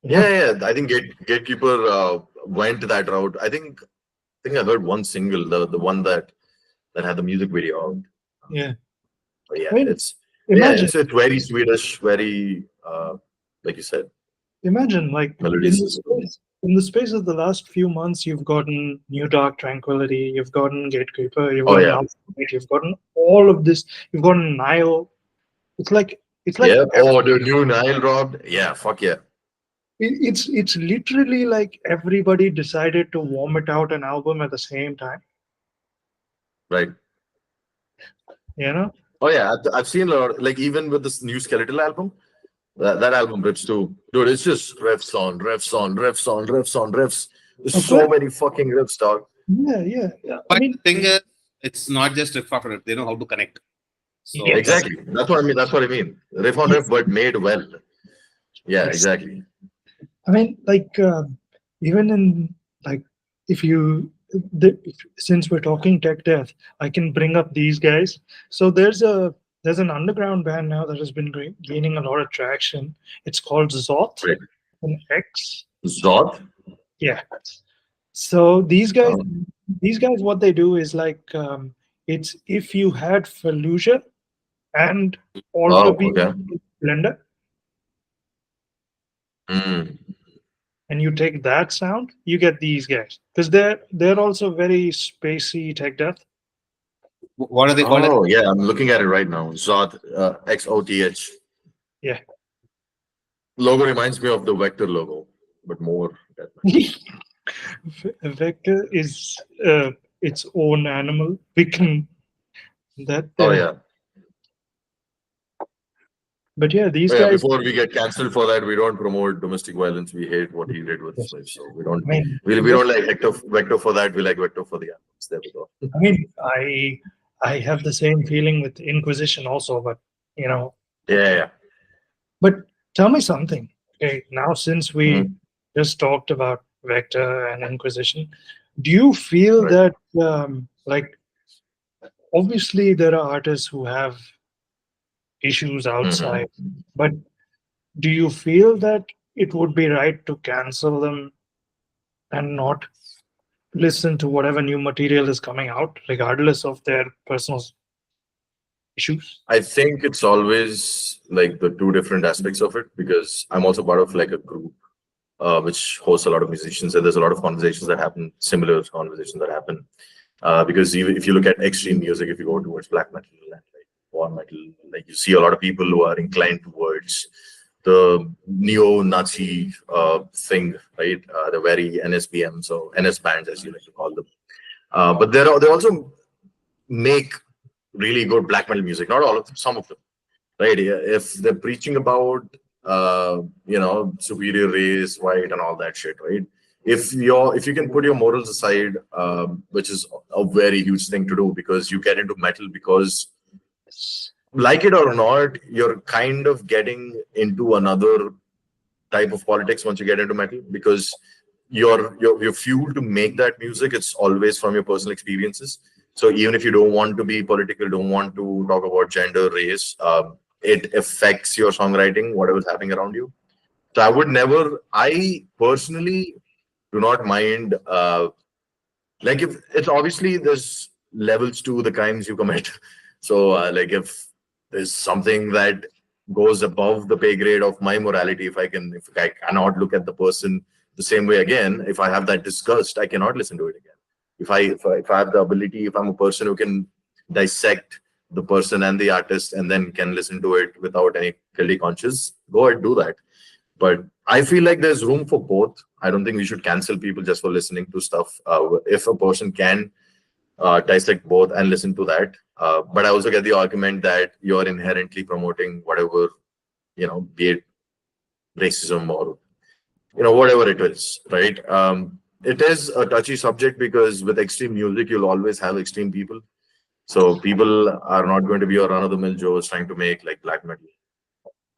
Yeah. I think Gatekeeper went that route. I think I heard one single, the one that had the music video out. Yeah. But yeah, I mean, it's imagine, it's very Swedish, very like you said, like melodies. in the space of the last few months, you've gotten New Dark Tranquility, you've gotten Gatekeeper, you've Oh gotten yeah, Ultimate, you've gotten all of this, you've gotten Nile. It's like yeah. Oh, the new Nile dropped. Yeah, fuck yeah. it's literally like everybody decided to vomit out an album at the same time. Right. You know? Oh yeah, I've seen a lot. Like even with this new Skeletal album, that album rips too, dude. It's just riffs on riffs on riffs on riffs on riffs. There's That's so right. many fucking riffs, dog. Yeah. I But mean, the thing is, it's not just riff after riff. They know how to connect. So Yes. Exactly. That's what I mean. That's what I mean. Riff on riff, but made well. Yeah, Yes. exactly. I mean, like even in like if you since we're talking tech death, I can bring up these guys. So there's an underground band now that has been gaining a lot of traction. It's called Zoth, Right. an X. Zod. Yeah. So Oh. these guys, what they do is like it's if you had Fallujah and Alter Oh, Beat okay. Blender, Mm. and you take that sound, you get these guys because they're also very spacey tech death. what are they called? Oh, yeah. I'm looking at it right now. Zod, XOTH. Yeah. Logo reminds me of the Vector logo, but more. Vector is its own animal. We can that. Oh, yeah. But yeah, these Oh, yeah. guys. Before we get cancelled for that, we don't promote domestic violence. We hate what he did with his wife. So we don't. I mean, We don't like Vector for that. We like Vector for the animals. There we go. I mean, I have the same feeling with Inquisition also, but you know. Yeah, yeah. But tell me something. Okay, now since we Mhm. just talked about Vector and Inquisition, do you feel Right. that like obviously there are artists who have issues outside, but do you feel that it would be right to cancel them and not listen to whatever new material is coming out, regardless of their personal issues? I think it's always like the two different aspects of it because I'm also part of like a group which hosts a lot of musicians, and there's a lot of conversations that happen, similar conversations that happen. Because even if you look at extreme music, if you go towards black metal and like war metal, like you see a lot of people who are inclined towards the neo-Nazi thing, right? The very NSBM, so NS bands as you like to call them. But they also make really good black metal music. Not all of them, some of them, right? If they're preaching about superior race, white, and all that shit, right? If you can put your morals aside, which is a very huge thing to do because you get into metal because, like it or not, you're kind of getting into another type of politics once you get into metal because your fuel to make that music, it's always from your personal experiences. So even if you don't want to be political, don't want to talk about gender, race, it affects your songwriting, whatever's happening around you. So I personally do not mind. Like if it's obviously there's levels to the crimes you commit. So like if there's something that goes above the pay grade of my morality, if I cannot look at the person the same way again, if I have that disgust, I cannot listen to it again. If I have the ability, if I'm a person who can dissect the person and the artist and then can listen to it without any guilty conscience, go ahead, do that. But I feel like there's room for both. I don't think we should cancel people just for listening to stuff. If a person can dissect both and listen to that, but I also get the argument that you're inherently promoting whatever, be it racism or whatever it is, right? It is a touchy subject because with extreme music, you'll always have extreme people. So people are not going to be your run-of-the-mill Joes trying to make like black metal,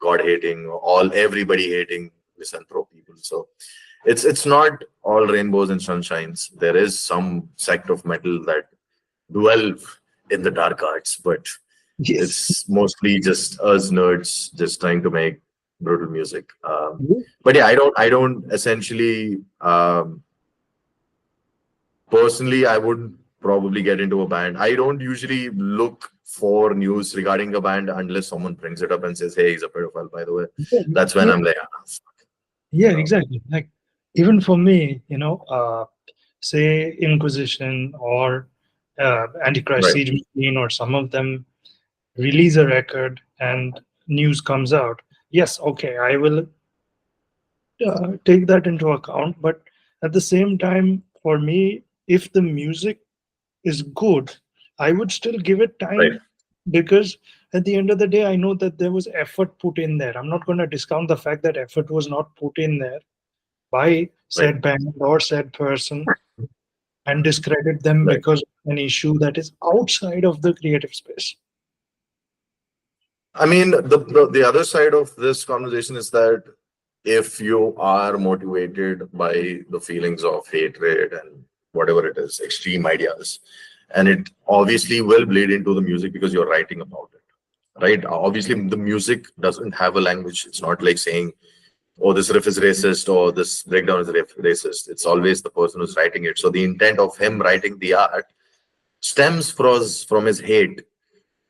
God hating, everybody hating misanthrope people. So it's not all rainbows and sunshines. There is some sect of metal that dwell in the dark arts, but Yes. it's mostly just us nerds just trying to make brutal music. But yeah, I don't essentially personally, I would probably get into a band. I don't usually look for news regarding a band unless someone brings it up and says, "Hey, he's a pedophile." By the way, that's when I'm like, Yeah, know. exactly. Like even for me, say Inquisition or Antichrist Right, Siege Machine or some of them release a record and news comes out. Yes, okay, I will take that into account. But at the same time, for me, if the music is good, I would still give it right, time because at the end of the day, I know that there was effort put in there. I'm not going to discount the fact that effort was not put in there by right. said band or said person. and discredit them Right. because of an issue that is outside of the creative space. I mean, the other side of this conversation is that if you are motivated by the feelings of hatred and whatever it is, extreme ideas, and it obviously will bleed into the music because you're writing about it, right? Obviously, the music doesn't have a language. It's not like saying, oh, this riff is racist or this breakdown is racist. It's always the person who's writing it. So the intent of him writing the art stems from his hate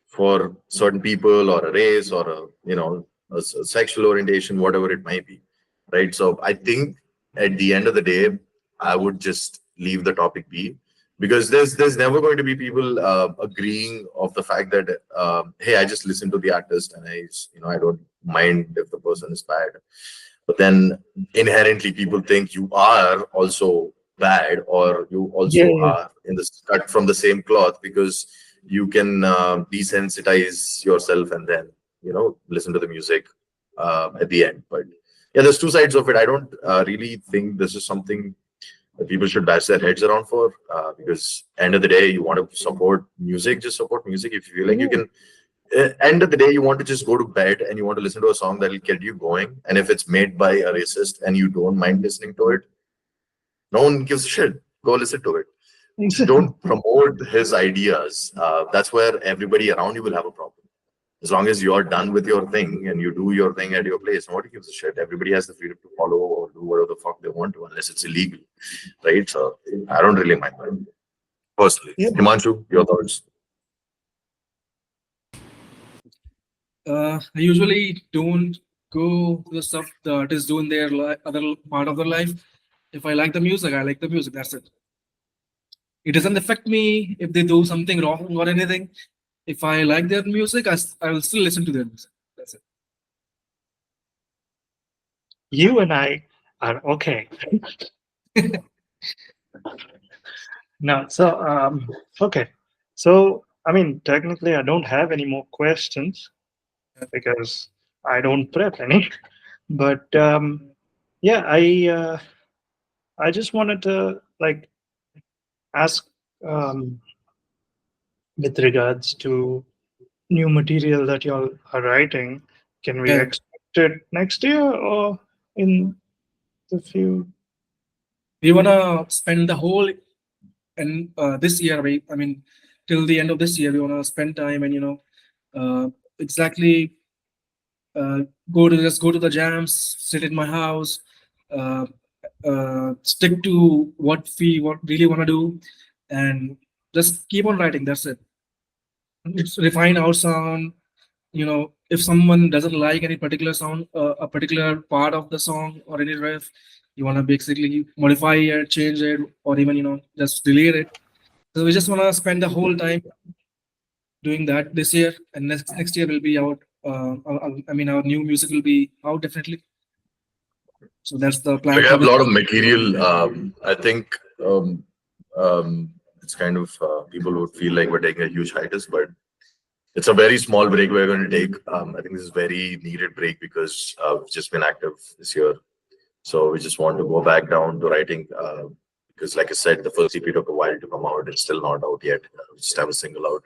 for certain people or a race or a sexual orientation, whatever it might be, right? So I think at the end of the day, I would just leave the topic be, because there's never going to be people agreeing of the fact that hey, I just listen to the artist and I don't mind if the person is bad, but then inherently people think you are also bad, or you Yeah, also yeah. are in the cut from the same cloth, because you can desensitize yourself and then listen to the music at the end. But yeah, there's two sides of it. I don't really think this is something that people should bash their heads around for, because end of the day, you want to support music, just support music. If you feel like you can, end of the day, you want to just go to bed and you want to listen to a song that will get you going, and if it's made by a racist and you don't mind listening to it, no one gives a shit. Go listen to it. Just don't promote his ideas. That's where everybody around you will have a problem. As long as you're done with your thing and you do your thing at your place, nobody gives a shit. Everybody has the freedom to follow or do whatever the fuck they want to, unless it's illegal, right? So I don't really mind that personally. Yeah. Himanshu, your thoughts? I usually don't go to the stuff the artists do in their other part of their life. If I like the music, I like the music. That's it. It doesn't affect me if they do something wrong or anything. If I like their music, I will still listen to their music. That's it. You and I are okay. No, so okay. So I mean, technically, I don't have any more questions because I don't prep any. But yeah, I just wanted to like ask um, with regards to new material that y'all are writing. Can we Yeah. expect it next year or in the few? We wanna spend the whole and this year, I mean, till the end of this year, we wanna spend time and exactly go to the jams, sit in my house, uh, stick to what we really want to do, and just keep on writing. That's it. It's refine our sound. If someone doesn't like any particular sound, a particular part of the song or any riff, you want to basically modify it, change it, or even just delete it. So we just want to spend the whole time doing that this year, and next year will be out. I mean, our new music will be out definitely. So that's the We plan for have a this. lot of material. I think it's kind of people would feel like we're taking a huge hiatus, but it's a very small break we're going to take. I think this is very needed break because we've just been active this year. So we just want to go back down to writing because, like I said, the first EP took a while to come out. It's still not out yet. We just have a single out,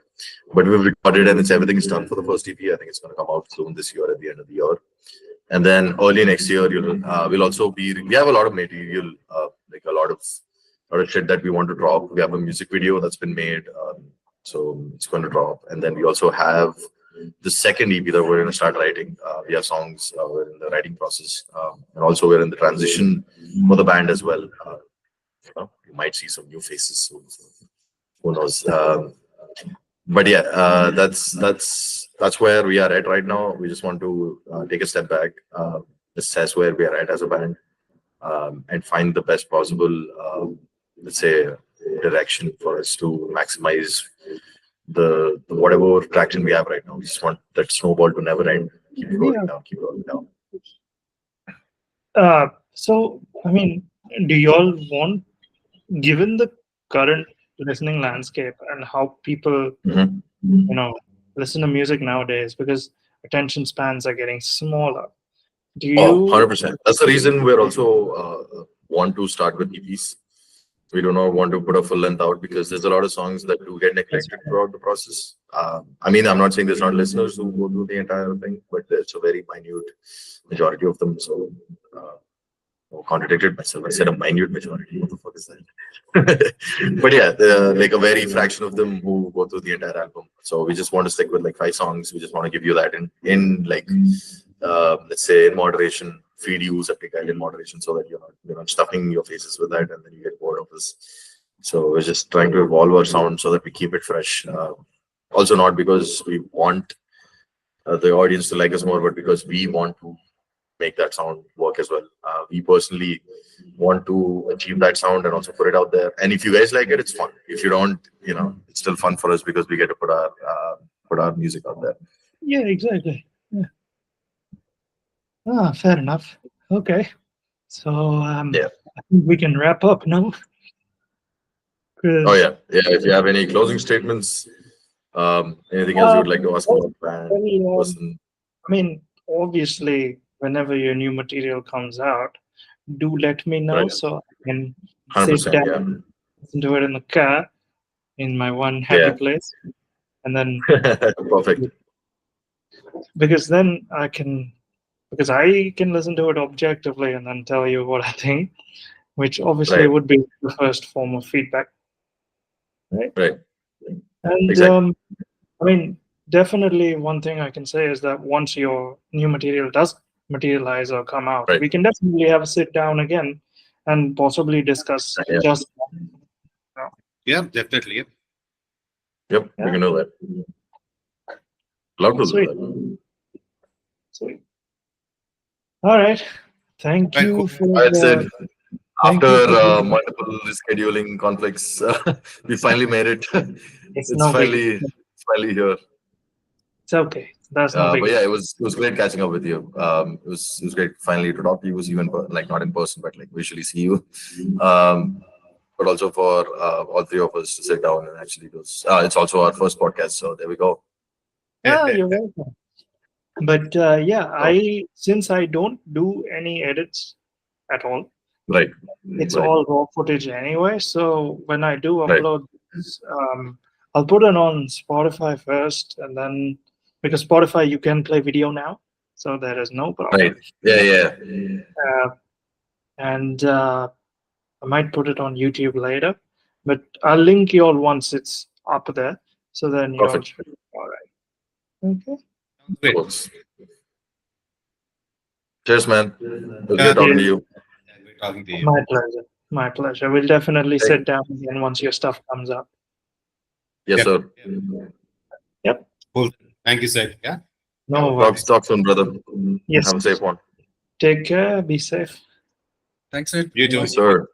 but we've recorded and everything is done for the first EP. I think it's going to come out soon this year at the end of the year, and then early next year we'll also be. We have a lot of material, like a lot of shit that we want to drop. We have a music video that's been made. So it's going to drop, and then we also have the second EP that we're going to start writing. We have songs, we're in the writing process, and also we're in the transition for the band as well. You might see some new faces soon. So who knows? But yeah, that's where we are at right now. We just want to take a step back, assess where we are at as a band, and find the best possible, let's say, direction for us to maximize the whatever traction we have right now. We just want that snowball to never end. Keep rolling down, keep rolling down. So I mean, do y'all want, given the current listening landscape and how people Mhm. listen to music nowadays, because attention spans are getting smaller, do Oh, you 100%. That's the reason we're also want to start with EPs. we do not want to put a full length out because there's a lot of songs that do get neglected throughout the process. I mean, I'm not saying there's not listeners who go through the entire thing, but it's a very minute majority of them. So, contradicted myself. I said a minute majority. What the fuck is that? But yeah, like a very fraction of them who go through the entire album. So we just want to stick with like 5 songs. We just want to give you that in like let's say in moderation, feed you Septic in moderation, so that you're not stuffing your faces with that and then you get bored of this. So we're just trying to evolve our sound so that we keep it fresh. Also, not because we want the audience to like us more, but because we want to make that sound work as well. We personally want to achieve that sound and also put it out there. And if you guys like it, it's fun. If you don't, it's still fun for us because we get to put our music out there. Yeah, exactly. Yeah. Fair enough. Okay. So Yeah. I think we can wrap up now. Oh yeah. If you have any closing statements, anything else you would like to ask about the band, person? I mean, obviously, whenever your new material comes out, do let me know Right. so I can 100%, sit down, listen to it in the car, in my one happy Yeah. place, and then Perfect. because then I can listen to it objectively and then tell you what I think, which obviously Right. would be the first form of feedback, right? Right. And Exactly. I mean, definitely one thing I can say is that once your new material does materialize or come out, Right. we can definitely have a sit down again and possibly discuss Yeah. just Yeah, definitely. Yeah. Yep, we Yeah. can do that. Love to Sweet. do Sweet. All right. Thank Right, you cool. for that. That's it. thank After you for- multiple scheduling conflicts, we finally made it. it's It's no big finally here. It's okay. That's no big But yeah, it was great catching up with you. It was great finally to talk to you. It was even like not in person, but like visually see you. But also for all 3 of us to sit down and actually do this. It's also our first podcast, so there we go. You're welcome. But since I don't do any edits at all, Right. it's Right. all raw footage anyway. So when I do Right. upload this, I'll put it on Spotify first, and then because Spotify you can play video now, so there is no problem. Right. Yeah. And I might put it on YouTube later, but I'll link you all once it's up there, so then you all Perfect. should be all right. Okay. Great. Works. Cheers, man. It was Yeah. great talking to you. Great talking to you. My pleasure. My pleasure. We'll definitely Thank- sit down again once your stuff comes up. Yes, Yep. sir. Yep. Cool. Thank you, sir. Yeah. No worries. Talk soon, brother. Yes. Have a safe one. Take care. Be safe. Thanks, sir. You too. Yes, sir.